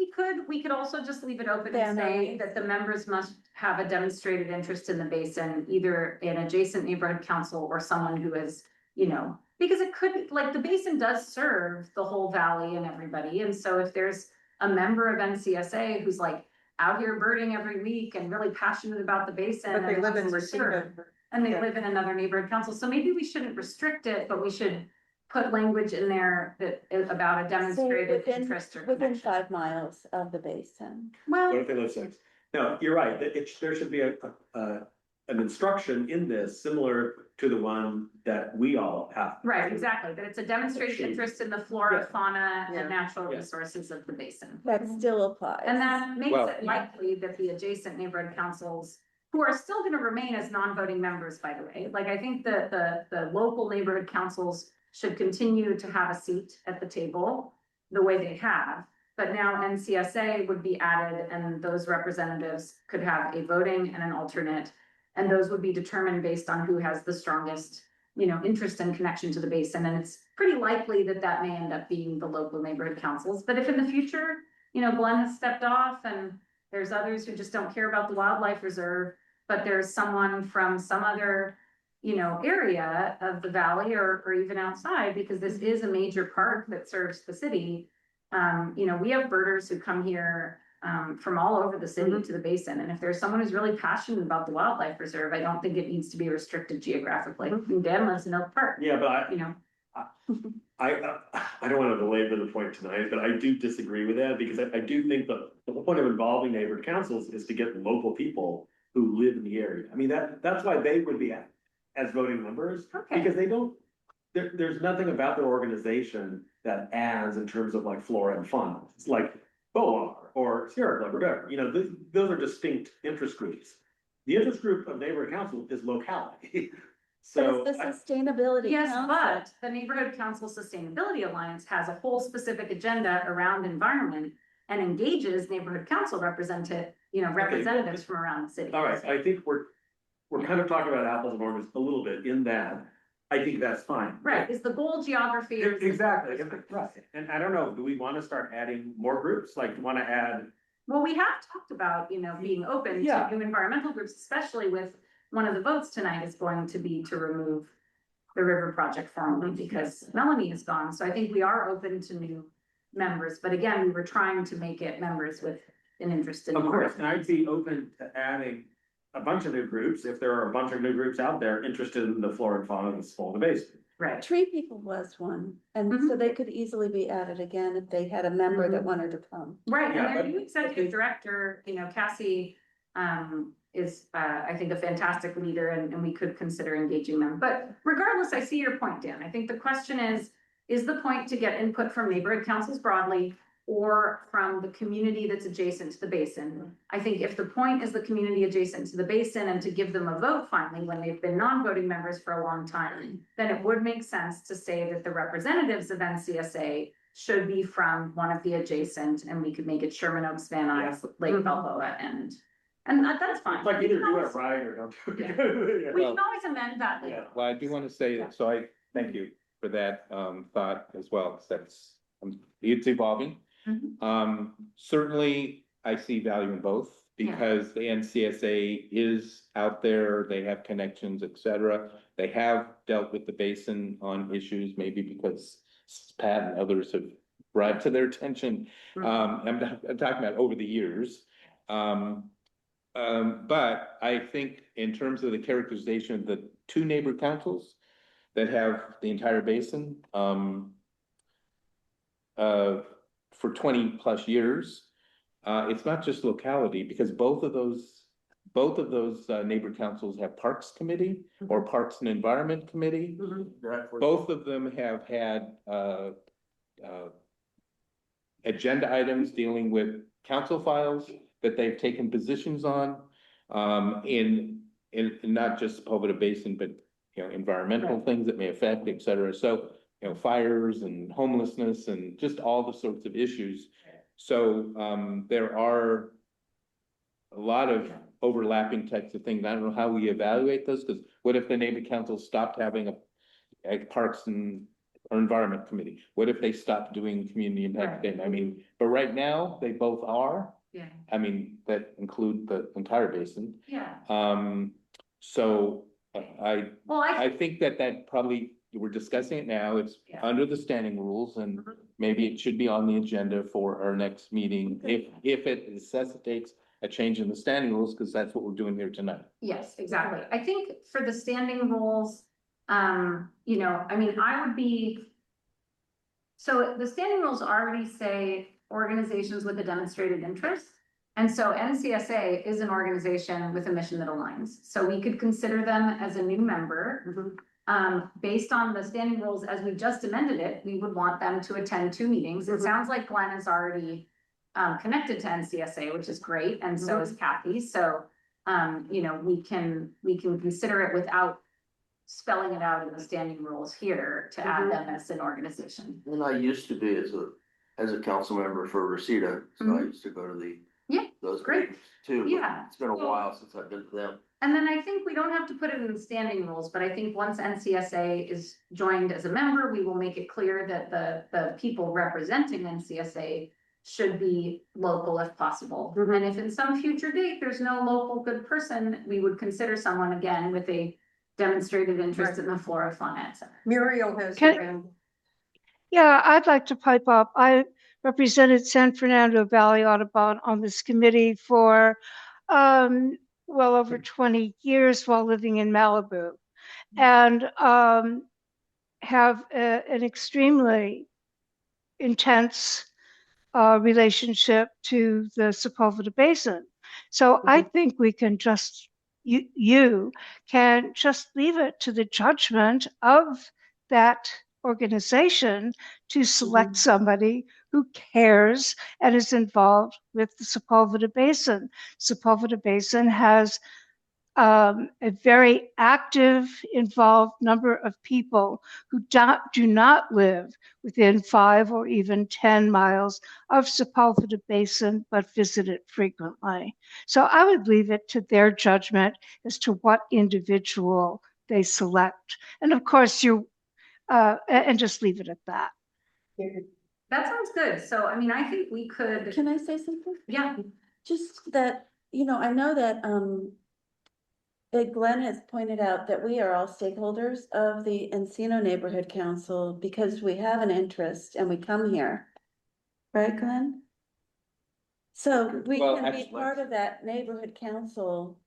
We could also just leave it open and say that the members must have a demonstrated interest in the basin, either an adjacent neighborhood council or someone who is, because it could, like, the basin does serve the whole valley and everybody. And so if there's a member of NCSA who's like out here birding every week and really passionate about the basin. But they live in Reseda. And they live in another neighborhood council. So maybe we shouldn't restrict it, but we should put language in there that is about a demonstrated interest or within connection. 5 miles of the basin. Well, What if they live 6? No, you're right, there should be an instruction in this similar to the one that we all have. right, exactly, that it's a demonstrated interest in the flora, fauna, and natural resources of the basin. That still applies. And that makes Well, it likely that the adjacent neighborhood councils, who are still gonna remain as non-voting members, by the way, like, I think that the local neighborhood councils should continue to have a seat at the table the way they have. But now NCSA would be added, and those representatives could have a voting and an alternate. And those would be determined based on who has the strongest, interest and connection to the basin. And it's pretty likely that that may end up being the local neighborhood councils. But if in the future, Glenn has stepped off and there's others who just don't care about the wildlife reserve, but there's someone from some other area of the valley or even outside, because this is a major park that serves the city. We have birders who come here from all over the city to the basin. And if there's someone who's really passionate about the wildlife reserve, I don't think it needs to be restricted geographically. Dan lives in Oak Park. Yeah, but I don't want to belabor the point tonight, but I do disagree with that, because I do think the whole point of involving neighborhood councils is to get local people who live in the area. I mean, that's why they would be as voting members, Okay. because they don't, there's nothing about their organization that adds in terms of like flora and fauna. It's like BOA or Sierra Club or whatever, you know, those are distinct interest groups. The interest group of neighborhood council is locality. So. But it's the sustainability Yes, council. but the Neighborhood Council Sustainability Alliance has a whole specific agenda around environment and engages neighborhood council representatives from around the city. All right, I think we're kind of talking about apples and oranges a little bit in that. I think that's fine. Right, is the goal geography? or is the- Exactly, right. And I don't know, do we want to start adding more groups? Like, do you want to add? Well, we have talked about, being open Yeah. to new environmental groups, especially with one of the votes tonight is going to be to remove the river project formally because Melanie is gone. So I think we are open to new members, but again, we were trying to make it members with an interest in. Of course, and I'd be open to adding a bunch of new groups if there are a bunch of new groups out there interested in the flora and fauna of the Sepulveda Basin. Right. Tree People was one, and so they could easily be added again if they had a member that wanted to come. Right, Yeah, and their but- new executive director, Cassie, is, I think, a fantastic leader and we could consider engaging them. But regardless, I see your point, Dan. I think the question is the point to get input from neighborhood councils broadly or from the community that's adjacent to the basin? I think if the point is the community adjacent to the basin and to give them a vote finally when they've been non-voting members for a long time, then it would make sense to say that the representatives of NCSA should be from one of the adjacent, and we could make it Sherman Oaks, Van Nuys, Lake Balboa, and that's fine. It's like either We can do it always- right or don't do Yeah. it. We can always amend that later. Well, I do want to say, so I thank you for that thought as well, 'cause that's, it's evolving. Mhm. Certainly, I see value in both because the NCSA is out there, they have connections, et cetera. They have dealt with the basin on issues, maybe because Pat and others have brought to their attention. I'm talking about over the years. But I think in terms of the characterization of the two neighbor councils that have the entire basin, for 20+ years, it's not just locality, because both of those neighbor councils have Parks Committee or Parks and Environment Committee. Both of them have had agenda items dealing with council files that they've taken positions on, in not just Sepulveda Basin, but environmental things that may affect, et cetera. So fires and homelessness and just all the sorts of issues. So there are a lot of overlapping types of things. I don't know how we evaluate those, because what if the neighbor council stopped having a Parks and or Environment Committee? What if they stopped doing community impact statement? I mean, but right now they both are. Yeah. I mean, that include the entire basin. Yeah. So Well, I think that probably, we're discussing it now, it's Yeah. under the standing rules, and maybe it should be on the agenda for our next meeting, if it necessitates a change in the standing rules, because that's what we're doing here tonight. Yes, exactly. I think for the standing rules, I mean, I would be. So the standing rules already say organizations with a demonstrated interest. And so NCSA is an organization with a mission that aligns. So we could consider them as a new member. Based on the standing rules, as we just amended it, we would want them to attend 2 meetings. It sounds like Glenn is already connected to NCSA, which is great, and so is Kathy. So we can consider it without spelling it out in the standing rules here to add them as an organization. And I used to be as a council member for Reseda, so I used to go to those great. meetings too. but Yeah. It's been a while since I've been to them. And then I think we don't have to put it in the standing rules, but I think once NCSA is joined as a member, we will make it clear that the people representing NCSA should be local if possible. And if in some future date, there's no local good person, we would consider someone again with a demonstrated interest in the flora, fauna, et cetera. Muriel has Can- her hand. Yeah, I'd like to pipe up. I represented San Fernando Valley Audubon on this committee for well over 20 years while living in Malibu, and have an extremely intense relationship to the Sepulveda Basin. So I think we can just, you can just leave it to the judgment of that organization to select somebody who cares and is involved with the Sepulveda Basin. Sepulveda Basin has a very active, involved number of people who do not live within 5 or even 10 miles of Sepulveda Basin, but visit it frequently. So I would leave it to their judgment as to what individual they select. And of course, and just leave it at that. That sounds good. So, I mean, I think we could, Can I say something? yeah, Just that, I know that, that Glenn has pointed out that we are all stakeholders of the Encino Neighborhood Council because we have an interest and we come here. Right, Glenn? So we Well, can be actually- part of that neighborhood council.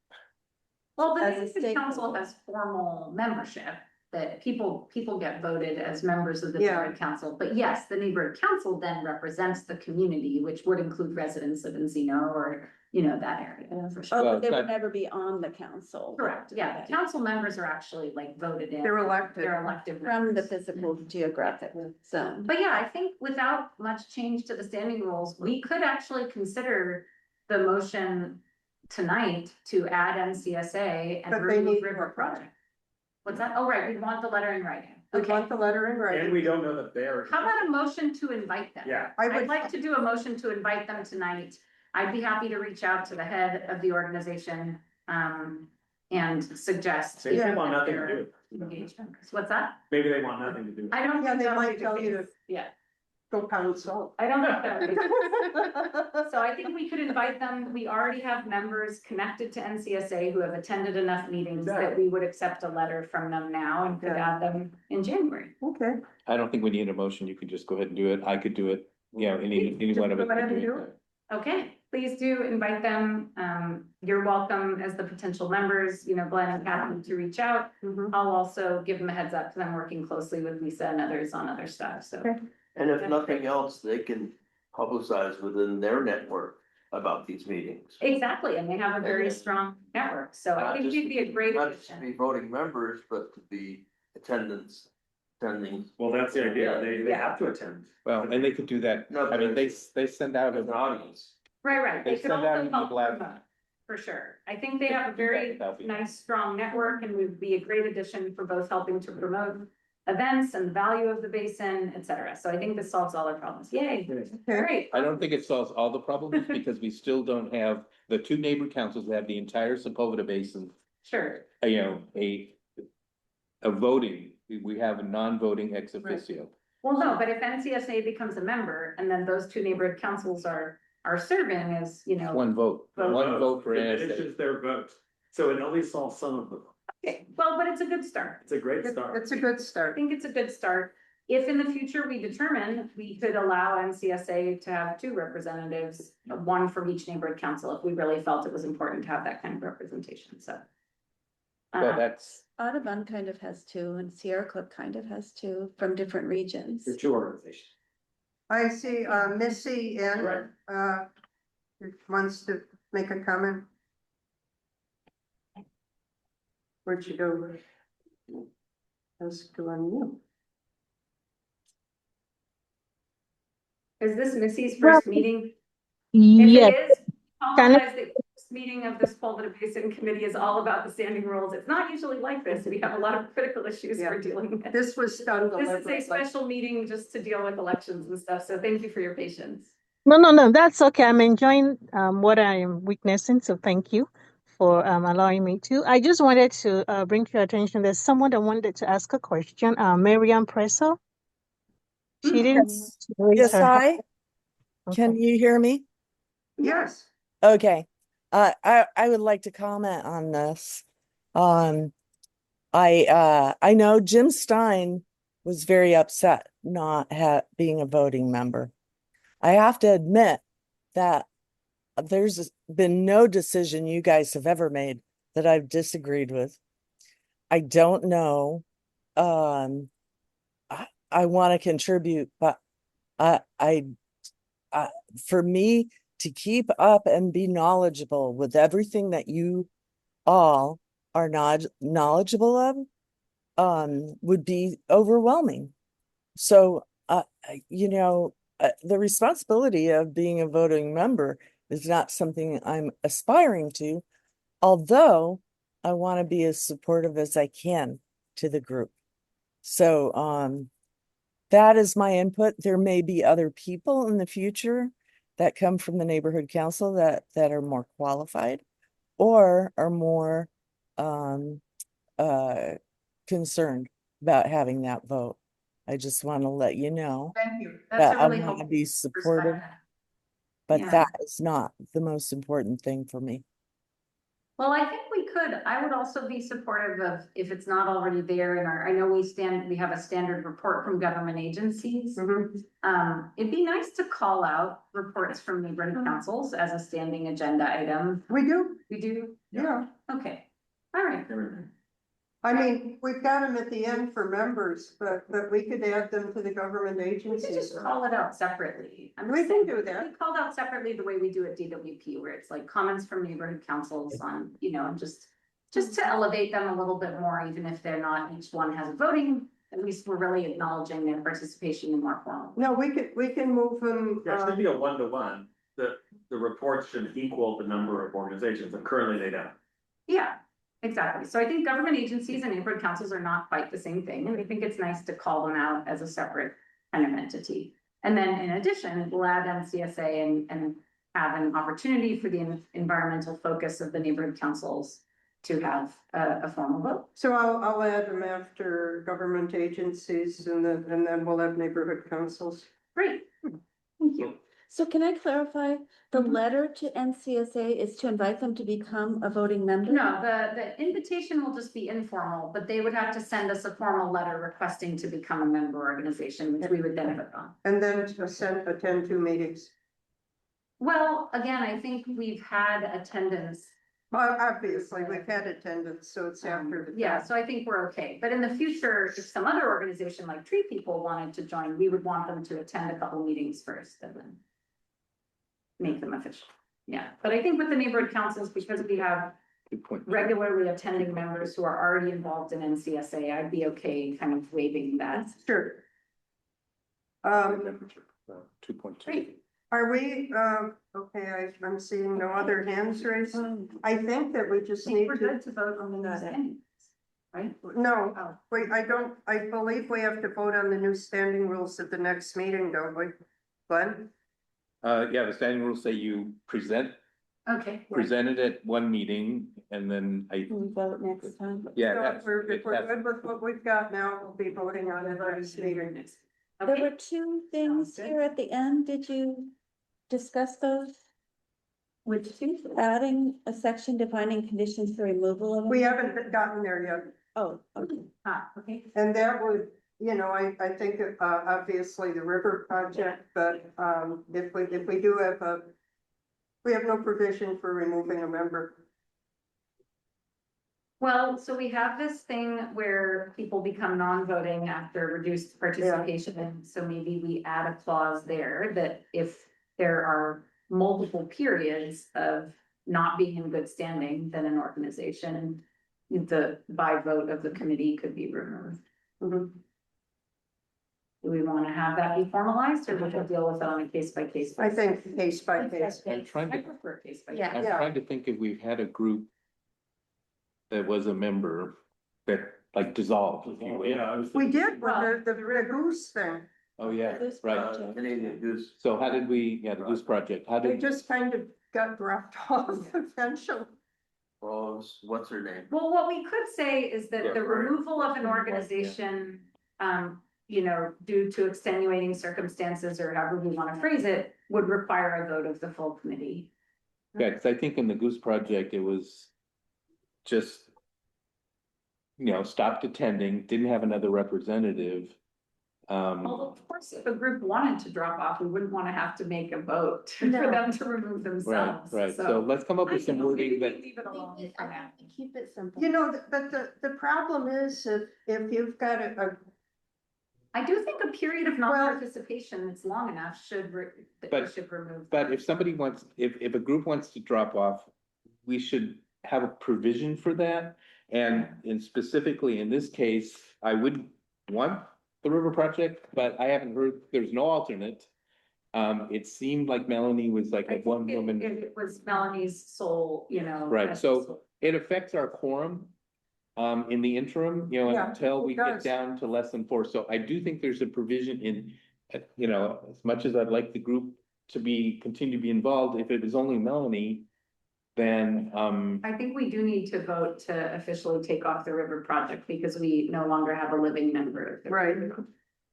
well, the As a neighborhood council stakeholder. has formal membership. That people get voted as members of the Yeah. neighborhood council, but yes, the neighborhood council then represents the community, which would include residents of Encino or, that area for sure. Oh, Well, but they it's would not- never be on the council. Correct, yeah, the council members are actually like voted in. They're elected. They're elected. From the members. physical geographic zone. But yeah, I think without much change to the standing rules, we could actually consider the motion tonight to add NCSA and But they remove need River more Project. What's that? Oh, right, we want the letter in writing. We Okay. want the letter in And writing. we don't know that they're. How about a motion to invite them? Yeah. I I'd would, like to do a motion to invite them tonight. I'd be happy to reach out to the head of the organization, and suggest. Maybe they that want nothing to they're do with it. engaged members. What's that? Maybe they want nothing to do. with it. I don't Yeah, think they that would might be the tell you case. Yeah, go pound salt. I don't think that would be. So I think we could invite them. We already have members connected to NCSA who have attended enough meetings that we would accept a letter from them now and could Yeah. add them in January. Okay. I don't think we need a motion. You could just go ahead and do it. I could do it. Any one of us Go ahead could and do do it. Okay, please do invite them. You're welcome as the potential members, Glenn and Kathy to reach out. Mhm. I'll also give them a heads up because I'm working closely with Lisa and others on other stuff, so. Okay. And if nothing else, they can publicize within their network about these meetings. Exactly, and they have a very strong network, so I Not think just you'd be a great Not just to addition. be voting members, but to be attending Well, that's the idea. They have to attend. Well, and they could do that. No, I mean, they but- send out as an a, audience. Right, They they could send out also an help blast. promote, for sure. I think they have a very That'd be- nice, strong network and would be a great addition for both helping to promote events and the value of the basin, et cetera. So I think this solves all our problems. Yay, great. I don't think it solves all the problems because we still don't have the two neighbor councils that have the entire Sepulveda Basin, Sure, a voting. We have a non-voting ex officio. well, no, but if NCSA becomes a member and then those two neighborhood councils are serving as, One vote, one vote for It's NSA. just their vote. So it at least solves some of them. okay, well, but it's a good start. It's a great start. It's a good I start. think it's a good start. If in the future we determine we could allow NCSA to have two representatives, one from each neighborhood council, if we really felt it was important to have that kind of representation, so. Well, that's, Audubon kind of has two and Sierra Club kind of has two from different regions. They're two organizations. I see, Missy Right. wants to make a comment. Where'd you go? Let's go on you. Is this Missy's first meeting? Yes, If it is, Can I- apologize, the first meeting of this Sepulveda Basin Committee is all about the standing rules. It's not usually like this. We have a lot of critical issues we're dealing with. This was done This is a deliberately. special meeting just to deal with elections and stuff, so thank you for your patience. no, that's okay. I'm enjoying what I am witnessing, so thank you for allowing me to. I just wanted to bring to your attention, there's someone that wanted to ask a question, Miriam Presso. She didn't raise Yes, her hand. Can Okay. you hear me? Yes. Okay. I would like to comment on this. I know Jim Stein was very upset not being a voting member. I have to admit that there's been no decision you guys have ever made that I've disagreed with. I don't know. I want to contribute, but I for me to keep up and be knowledgeable with everything that you all are not knowledgeable of, would be overwhelming. So, the responsibility of being a voting member is not something I'm aspiring to, although I want to be as supportive as I can to the group. So, that is my input. There may be other people in the future that come from the neighborhood council that are more qualified or are more concerned about having that vote. I just want to let you know Thank you. That's that a I really want to helpful be supportive, perspective. but Yeah. that is not the most important thing for me. Well, I think I would also be supportive of, if it's not already there in our, I know we have a standard report from government agencies. It'd be nice to call out reports from neighborhood councils as a standing agenda item. We do, We do? yeah. Okay, all right. I mean, we've got them at the end for members, but we could add them to the government We could agencies. just call it out separately. We can do that. We called out separately the way we do at DWP, where it's like comments from neighborhood councils on, and just to elevate them a little bit more, even if they're not, each one has a voting, at least we're really acknowledging their participation in more formal. No, we can move them. There should be a one-to-one, the reports should equal the number of organizations, and currently they don't. Yeah, exactly. So I think government agencies and neighborhood councils are not quite the same thing, and I think it's nice to call them out as a separate kind of entity. And then in addition, we'll add NCSA and have an opportunity for the environmental focus of the neighborhood councils to have a formal vote. So I'll add them after government agencies and then we'll have neighborhood councils. Great, thank you. So can I clarify, the letter to NCSA is to invite them to become a voting member? No, the invitation will just be informal, but they would have to send us a formal letter requesting to become a member organization, which we would then vote on. And then attend 2 meetings. Well, again, I think we've had attendance. Well, obviously, we've had attendance, so it's after the. Yeah, so I think we're okay. But in the future, if some other organization like Tree People wanted to join, we would want them to attend a couple meetings first and then make them official. Yeah, but I think with the neighborhood councils, because we have regularly attending members who are already involved in NCSA, I'd be okay kind of waiving that. Sure. 2.2. Great. Are we, okay, I'm seeing no other hands raised. I think that we just need We're to. good to vote on the new standings, right? No, Oh, wait, I believe we have to vote on the new standing rules at the next meeting, don't we? Glenn? Yeah, the standing rules say you present okay. it at one meeting and then Can we vote next time? yeah. So that's- if we're it has- good with what we've got now, we'll be voting on it at this meeting. There Okay. were two things good. here at the end. Did you discuss those? Which two? Adding a section defining conditions for removal of them? We haven't gotten there yet. Oh, okay. Okay. And that would, I think, obviously the river project, but, if we do have we have no provision for removing a member. Well, so we have this thing where people become non-voting after reduced participation. And so maybe we add a clause there that if there are multiple periods of not being in good standing, then an organization, by vote of the committee could be removed. Do we want to have that be formalized, or we should deal with it on a case by case? I think case by case. I'm trying I to, prefer case by case. Yeah. I'm trying to think if we've had a group that was a member that like dissolved. if you will. Yeah, I was. We did with the goose thing. Oh, yeah, This right. project. Canadian Goose. So how did we, the Goose Project, how They did, just kind of got dropped off eventually. Well, what's her name? Well, what we could say is that Yeah, the right. removal of an organization, due to extenuating circumstances or however we want to phrase it, would require a vote of the full committee. yeah, because I think in the Goose Project, it was just, stopped attending, didn't have another representative. Well, of course, if a group wanted to drop off, we wouldn't want to have to make a vote for No. them to remove Right, themselves. right. So let's come up I with some think maybe wording we that, leave it alone for now. Keep it simple. But the problem is if you've got I do think a period of non-participation that's long enough should, that we But- should remove. But that. if somebody wants, if a group wants to drop off, we should have a provision for that. And specifically in this case, I would want the river project, but I haven't heard, there's no alternate. It seemed like Melanie was like I a think one woman. it was Melanie's sole, you know. Right, so it affects our quorum. In the interim, you know, Yeah, until we it get does. down to less than 4. So I do think there's a provision in, you know, as much as I'd like the group to continue to be involved, if it is only Melanie, then, I think we do need to vote to officially take off the river project because we no longer have a living member. of the Right. river.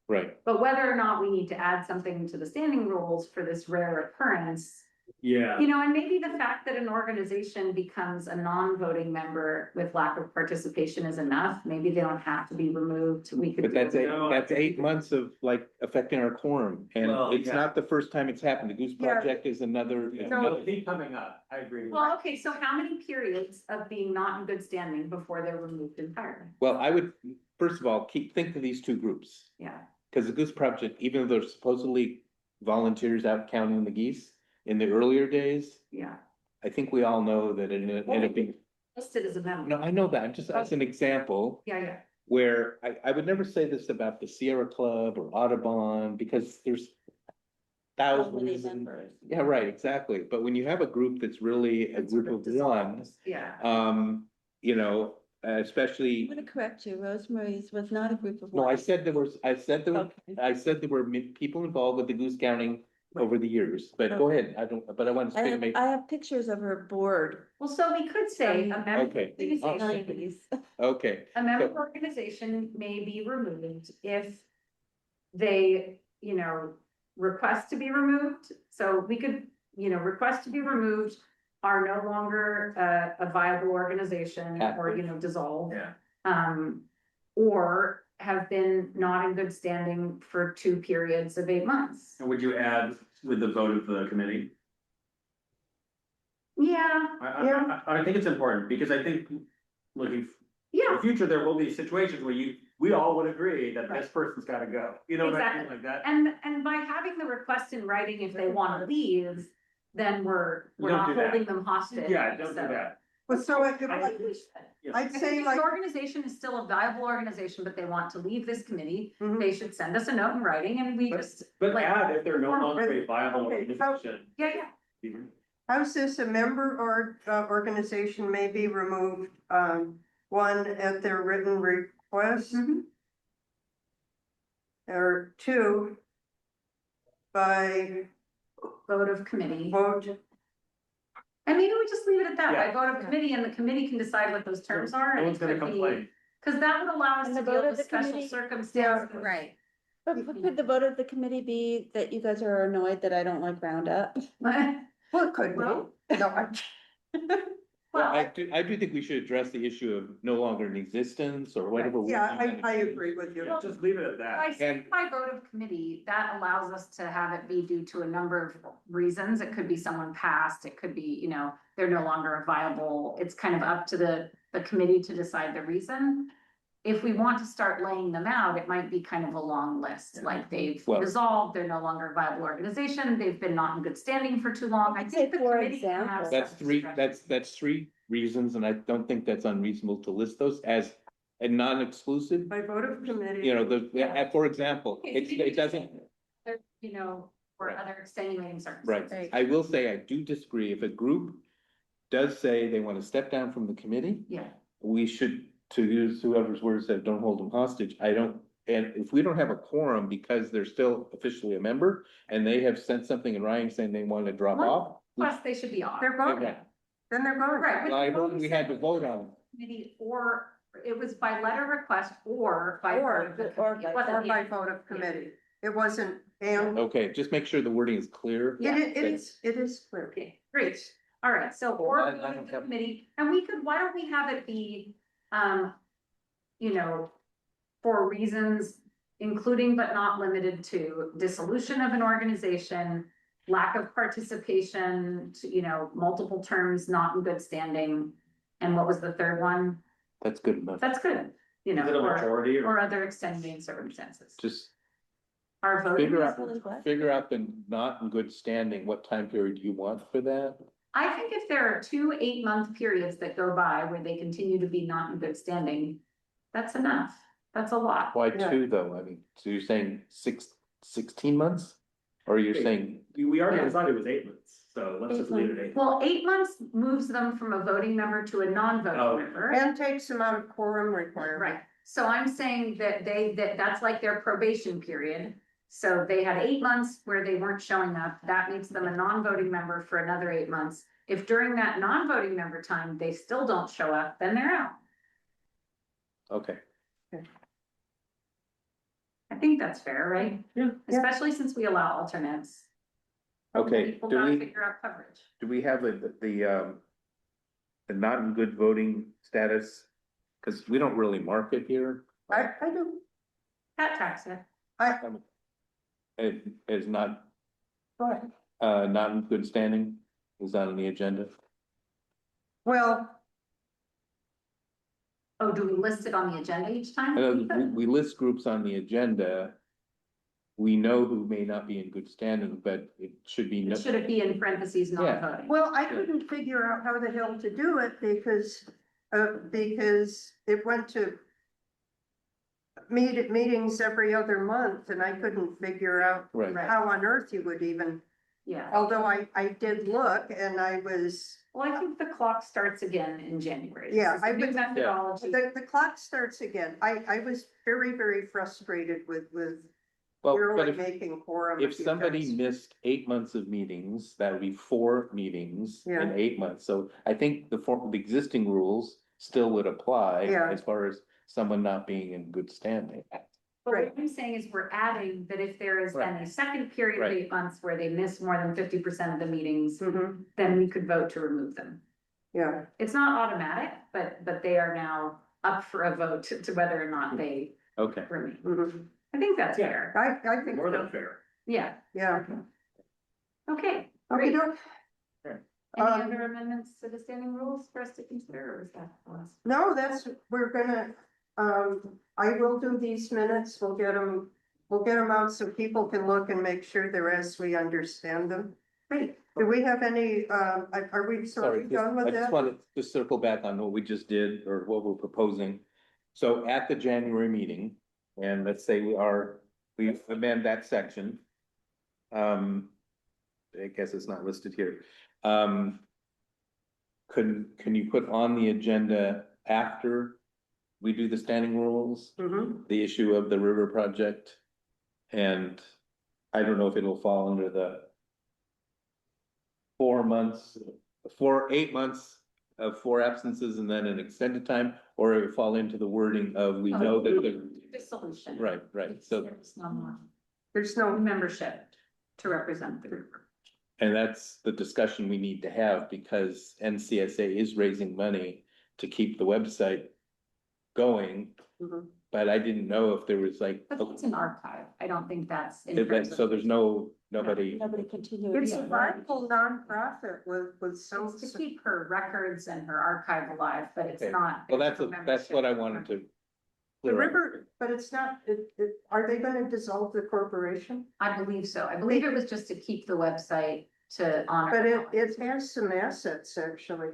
right. But whether or not we need to add something to the standing rules for this rare occurrence, Yeah. you know, and maybe the fact that an organization becomes a non-voting member with lack of participation is enough. Maybe they don't have to be removed. We could. But that's do it. that's 8 months of like affecting our quorum, and Well, it's yeah. not the first time it's happened. The Goose Yeah. Project is another. It'll keep coming up, I agree. with Well, okay, so how many periods of being not in good standing before they're removed entirely? Well, I would, first of all, think of these two groups, Yeah, because the Goose Project, even though there's supposedly volunteers out counting the geese in the earlier days, yeah. I think we all know that it ended up being. Listed as a member. No, I know that, just as an example, Yeah, yeah. where I would never say this about the Sierra Club or Audubon, because there's thousands. Yeah, right, exactly, but when you have a group that's really a It sort group of dissolves. one, Yeah. you know, I'm especially. gonna correct you, Rosemary's was not a group of No, one. I said there were people involved with the goose counting over the years, but go ahead, I want I to have, make. I have pictures of her board. Well, so we could say a member Okay. organization, Okay, a member organization may be removed if they, you know, request to be removed. So we could, you know, request to be removed are no longer a viable organization or, you know, dissolve. Yeah. Or have been not in good standing for 2 periods of 8 months. And would you add with the vote of the committee? Yeah, I think it's important, because I think looking in yeah, the future, there will be situations where we all would agree that Right. this person's gotta go, you know what I mean, Exactly. like that? and by having the request in writing, if they wanna leave, then we're Don't not do that. holding them hostage. Yeah, don't do so- that. Well, so I think we should. Yes. I'd I think say if like, an organization is still a viable organization, but they want to leave this committee, Mhm. they should send us a note in writing and we But- just, But like- add if they're no longer a viable Okay, so- organization. yeah. how's this, a member or organization may be removed, one, at their written request, Mhm. or 2, by Vote of committee. vote. And maybe we just leave it at that, by Yeah. vote of committee, and the committee can decide what those terms are. No and one's it gonna could be- complain. Cause that would allow us And to the deal vote of with the special committee? circumstances. Right. But could the vote of the committee be that you guys are annoyed that I don't like Roundup? Well, it could be. Well- No, well, I Well, do think we should address the issue of no longer in existence or whatever. yeah, word I you wanna agree with you. Yeah, just leave it at by that. saying by vote of committee, that allows us to have it be due to a number of reasons. It could be someone passed, it could be, you know, they're no longer a viable, it's kind of up to the committee to decide the reason. If we want to start laying them out, it might be kind of a long list, like they've Well- dissolved, they're no longer a viable organization, they've been not in good standing for too long. I Say think the for committee can have example. That's some three, discretion. that's 3 reasons, and I don't think that's unreasonable to list those as a non-exclusive. By vote of committee. You know, for example, Okay, so you it just doesn't, There, you know, or Right. other extenuating right, circumstances. I will say, I do disagree, if a group does say they want to step down from the committee, Yeah, we should, to use whoever's words that don't hold them hostage, and if we don't have a quorum because they're still officially a member, and they have sent something in writing saying they want to drop One- off. plus they should be off. They're gone, Okay. then they're gone. Right. Well, I heard we had to vote on. Committee, or it was by letter request or by. Or- vote of the or committee. It by- Or wasn't by the- vote of committee. It wasn't, and Okay, just make sure the wording is clear. it is clear. Okay, great. All right, so or I vote don't of the have- committee, and we could, why don't we have it be, you know, for reasons including but not limited to dissolution of an organization, lack of participation, you know, multiple terms not in good standing. And what was the third one? That's good enough. That's good. you know, Is it a majority or? or other extenuating circumstances. Just Our voting figure is out, really what? figure out the not in good standing, what time period you want for that. I think if there are 2 8-month periods that go by where they continue to be not in good standing, that's enough. That's a lot. Why Yeah. 2 though? I mean, so you're saying 16 months? Or you're Wait. saying, We already Yeah. decided it was 8 months, so let's just leave it at 8. Well, 8 months moves them from a voting member to a non-voting Oh. member. And takes them out of quorum requirement. Right, so I'm saying that that's like their probation period. So they had 8 months where they weren't showing up, that makes them a non-voting member for another 8 months. If during that non-voting member time, they still don't show up, then they're out. okay, I think that's fair, right? Yeah. Especially since we allow alternates. okay, People do gotta we, figure out coverage. do we have the not in good voting status? Cause we don't really mark it here. I do, Pat tracks it. It is not, go ahead. not in good standing, is not on the agenda. Well, Oh, do we list it on the agenda each time? We list groups on the agenda. We know who may not be in good standing, but it should be. Should it be in parentheses, Yeah. non-voting? well, I couldn't figure out how the hell to do it because it went to meetings every other month and I couldn't figure out Right. how on earth you would even, Yeah. although I did look and I was, Well, I think the clock starts again in January. Yeah, This is a new methodology. the clock starts again. I was very, very frustrated with Well, but barely if, making quorum. if a few somebody times. missed 8 months of meetings, that would be 4 meetings Yeah. in 8 months. So I think the existing rules still would apply Yeah. as far as someone not being in good standing. But Right. what I'm saying is we're adding that if there is then Right. a second period of Right. 8 months where they miss more than 50% of the meetings, Mhm, then we could vote to remove them. yeah, It's not automatic, but they are now up for a vote to whether or not they Okay, remain. mhm. I think that's Yeah. fair. I think. More so. than fair. Yeah, Yeah. okay. Okay, Great. don't, Any Um, other amendments to the standing rules for us to consider, or is that the last? no, we're gonna, I will do these minutes. We'll get them out so people can look and make sure they're as we understand them. Great. Do we have any, are we sort sorry, of done I with just that? wanted to circle back on what we just did or what we're proposing. So at the January meeting, and let's say we amend that section. I guess it's not listed here. Can you put on the agenda after we do the standing rules, Mhm. the issue of the river project? And I don't know if it'll fall under the 4 months, 8 months of 4 absences and then an extended time, or it would fall into the wording of, we know that the, Dissolution. right, so, There's no more There's no, membership to represent the group. and that's the discussion we need to have, because NCSA is raising money to keep the website going. Mhm. But I didn't know if there was like, But that's an archive. I don't think that's. in if that- terms of- so there's nobody, Nobody continued. it's a viable nonprofit with some. It's to keep her records and her archive alive, but it's Okay. not. well, there's that's, no that's what I membership. wanted to. The clear up. river, but it's not, are they gonna dissolve the corporation? I believe so. I believe it was just to keep the website to honor. But the it has some assets, actually.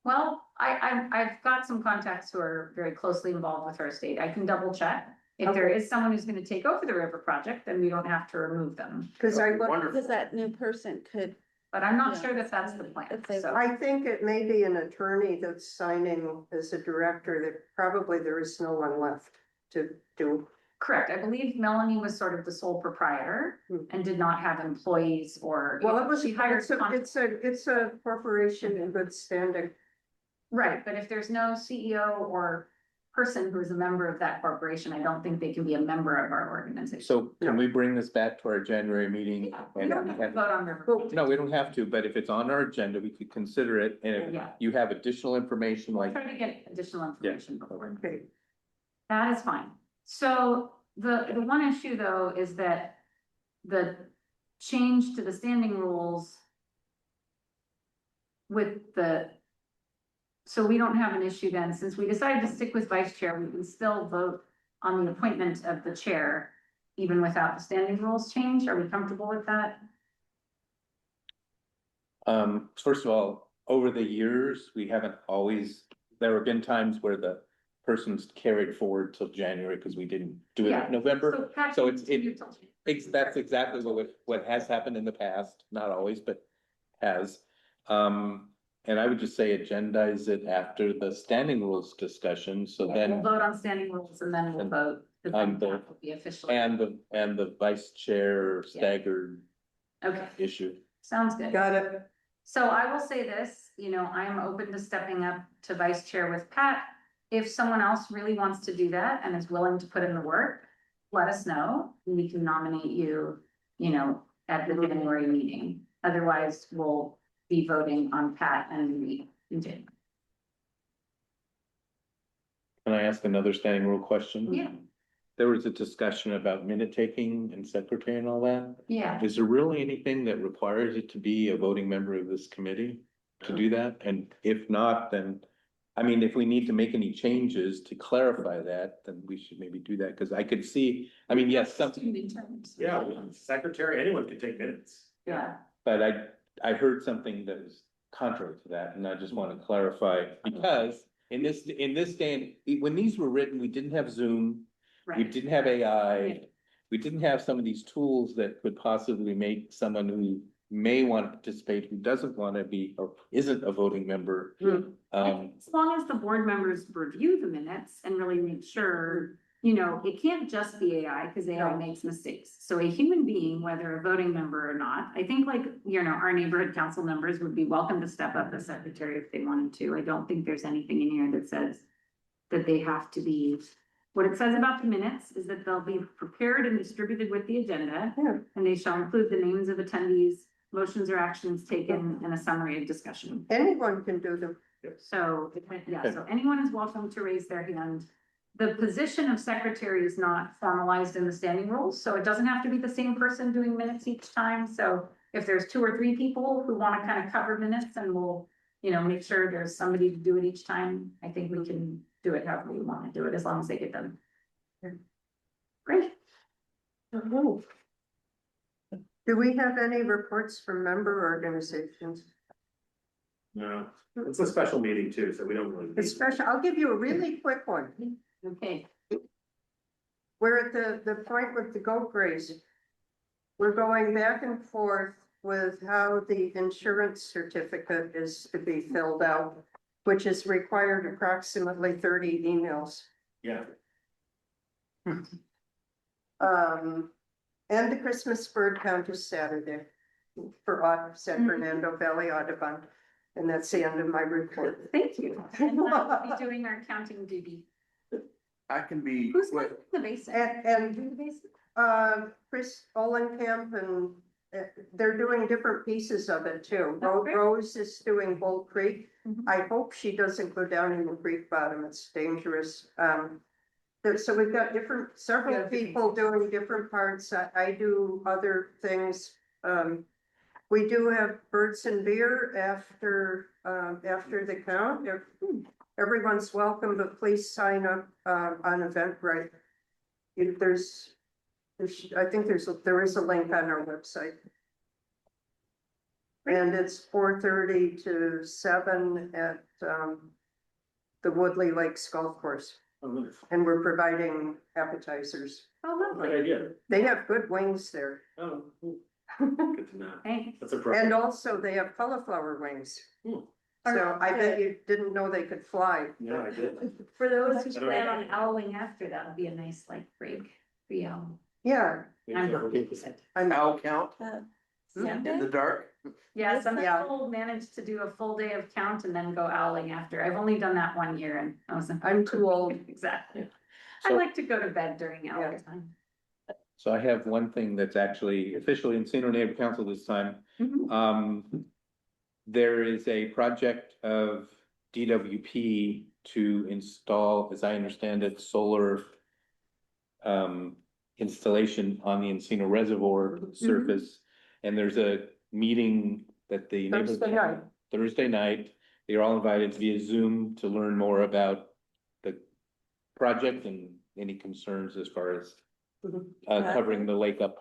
Well, I've got some contacts who are very closely involved with her estate. I can double check. If there Okay. is someone who's gonna take over the river project, then we don't have to remove them. Cause I looked, Wonderful. Because that new person could, But I'm not Yeah. sure that that's the plan, If they- so. I think it may be an attorney that's signing as a director, that probably there is no one left to do. Correct. I believe Melanie was sort of the sole proprietor and did not have employees or. Well, it was, She hired. it's a corporation in good standing. Right, but if there's no CEO or person who's a member of that corporation, I don't think they can be a member of our organization. So can we bring this back to our January meeting? Yeah, we and don't have to have- vote on river. Well, No, we don't have to, but if it's on our agenda, we could consider it, and if Yeah. you have additional information We'll like. try to get additional information before. Okay, That is fine. So the one issue though is that the change to the standing rules with the So we don't have an issue then, since we decided to stick with vice chair, we can still vote on the appointment of the chair, even without the standing rules change. Are we comfortable with that? First of all, over the years, we haven't always, there have been times where the person's carried forward till January because we didn't do it Yeah. in November. Pat So can it's, continue till January. that's exactly what has happened in the past, not always, but has. And I would just say agendize it after the standing rules discussion, so We'll then, vote on standing rules and then we'll vote. On the- That will be official. and the vice chair staggered Okay, issue. sounds good. Got it. So I will say this, I am open to stepping up to vice chair with Pat. If someone else really wants to do that and is willing to put in the work, let us know. We can nominate you, at the January meeting. Otherwise, we'll be voting on Pat and me in January. Can I ask another standing rule question? Yeah, There was a discussion about minute taking and secretary and all that. yeah. Is there really anything that requires it to be a voting member of this committee to do that? And if not, then, I mean, if we need to make any changes to clarify that, then we should maybe do that, because I could see, I mean, yes, something, Yeah, secretary, anyone can take minutes. Yeah. but I heard something that was contrary to that, and I just want to clarify, because in this day, when these were written, we didn't have Zoom. We Right. didn't have AI. Right. We didn't have some of these tools that could possibly make someone who may want to participate, who doesn't want to be, or isn't a voting member. As long as the board members review the minutes and really make sure, it can't just be AI, because AI makes mistakes. So a human being, whether a voting member or not, I think our neighborhood council members would be welcome to step up as secretary if they wanted to. I don't think there's anything in here that says that they have to be. What it says about the minutes is that they'll be prepared and distributed with the agenda, and they shall include the names of attendees, motions or actions taken, and a summary of discussion. Anyone can do them. So, so anyone is welcome to raise their hand. The position of secretary is not formalized in the standing rules, so it doesn't have to be the same person doing minutes each time. So if there's 2 or 3 people who want to kind of cover minutes, and we'll, make sure there's somebody to do it each time, I think we can do it however we want to do it, as long as they get done. Great. Do we have any reports from member organizations? No, it's a special meeting too, so we don't really. It's special. I'll give you a really quick one. Okay. We're at the point with the goat grazing. We're going back and forth with how the insurance certificate is to be filled out, which is required approximately 30 emails. Yeah. And the Christmas bird count is Saturday for San Fernando Valley Audubon. And that's the end of my report. Thank you. And we'll be doing our counting duty. I can be Who's quick. the basin? And The basin? Chris Olenkamp, and they're doing different pieces of it too. Oh, great. Rose is doing Bull Creek. Mhm. I hope she doesn't go down in the creek bottom. It's dangerous. So we've got several Yeah, people doing different parts. I do other things. We do have birds and beer after the count. Everyone's welcome, but please sign up on Eventbrite. I think there is a link on our website. And it's 4:30 to 7 at the Woodley Lakes Golf Course. Oh, nice. And we're providing appetizers. Oh, Good lovely. idea. They have good wings there. Oh, cool. Good to know. Thanks. That's a. And also they have cauliflower wings. Hmm. So I bet you didn't know they could fly. No, I did. For those who I don't plan know. on owling after, that would be a nice break for you. Yeah, I'm I'm Owl count Hmm? in the dark. Yeah, some Yeah. people manage to do a full day of count and then go owling after. I've only done that 1 year and I wasn't. I'm too old. Exactly. I So- like to go to bed during owl Yeah. time. So I have one thing that's actually officially in Encino Neighborhood Council this time. Mhm. There is a project of DWP to install, as I understand it, solar installation on the Encino Reservoir surface. And there's a meeting that the Thursday night. Thursday night You're all invited via Zoom to learn more about the project and any concerns as far as covering the lake up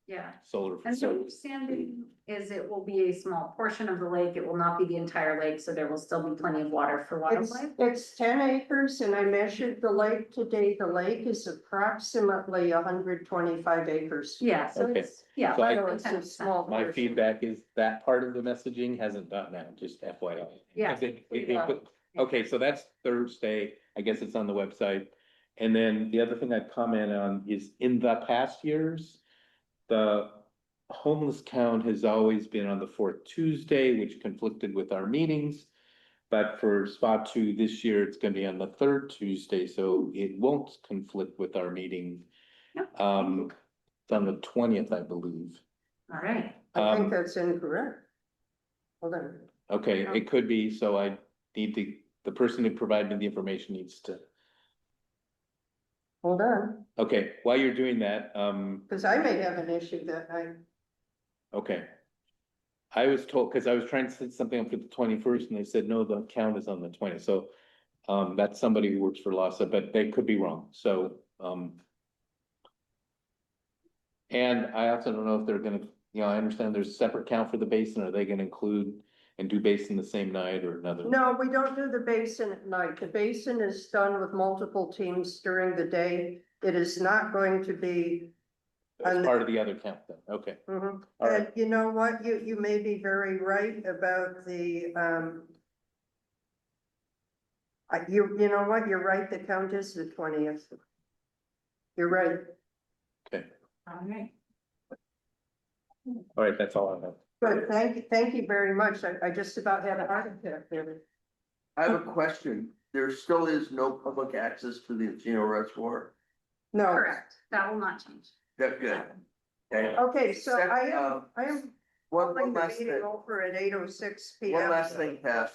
Yeah. solar. And so understanding is it will be a small portion of the lake. It will not be the entire lake, so there will still be plenty of water for wildlife. It's 10 acres and I measured the lake today. The lake is approximately 125 acres. Yeah, so Okay. it's, yeah. So I- So it's a small My portion. feedback is that part of the messaging hasn't gotten out, just FYI. Yeah. 'Cause okay, so that's Thursday. I guess it's on the website. And then the other thing I'd comment on is in the past years, the homeless count has always been on the fourth Tuesday, which conflicted with our meetings. But for spot 2 this year, it's gonna be on the third Tuesday, so it won't conflict with our meeting. Yep. It's on the 20th, I believe. All right. I think that's incorrect. Hold on. Okay, it could be, so I need the person who provided me the information needs to, Hold on, okay, while you're doing that, because I may have an issue that night. okay. I was told, because I was trying to set something up for the 21st and they said, no, the count is on the 20th, so that's somebody who works for LASA, but they could be wrong, so and I also don't know if they're gonna, I understand there's a separate count for the basin, are they gonna include and do basin the same night or another? No, we don't do the basin at night. The basin is done with multiple teams during the day. It is not going to be. As part of the other count then, okay. Mhm. All right. And you know what, you may be very right about the, you know what, you're right, the count is the 20th. You're right. Okay, All right. all right, that's all I have. Good, thank you very much. I just about had a heart attack there. I have a question. There still is no public access to the Encino Reservoir. No, Correct. That will not change. That's good. Okay. okay, so I Second, am One calling the last meeting thing, over at 8:06 p.m. one last thing, Pat.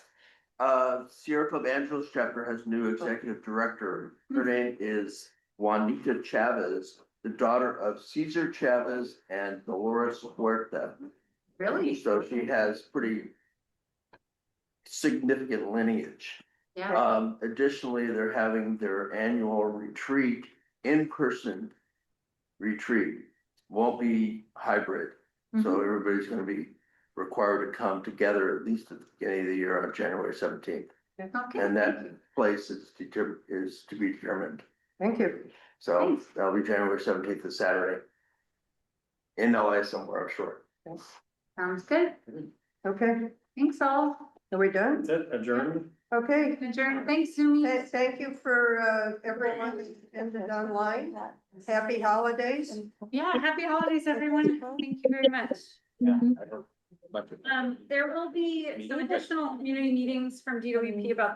Sierra Club Angeles chapter has a new executive director. Her name is Juanita Chavez, the daughter of Cesar Chavez and Dolores Huerta. Really? So she has pretty significant lineage. Yeah. Additionally, they're having their annual retreat, in-person retreat. Won't be hybrid. So everybody's gonna be required to come together at least at the beginning of the year on January 17th. Okay. And that place is to be determined. Thank you. So Thanks. that'll be January 17th, this Saturday. In LA somewhere, I'm sure. Sounds good. Okay, Thanks all. are we done? That's it, adjourned. Okay, Adjourn. Thanks, Sumi. thank you for everyone who attended online. Happy holidays. Yeah, happy holidays, everyone. Thank you very much. Yeah, I don't. There will be some additional community meetings from DWP about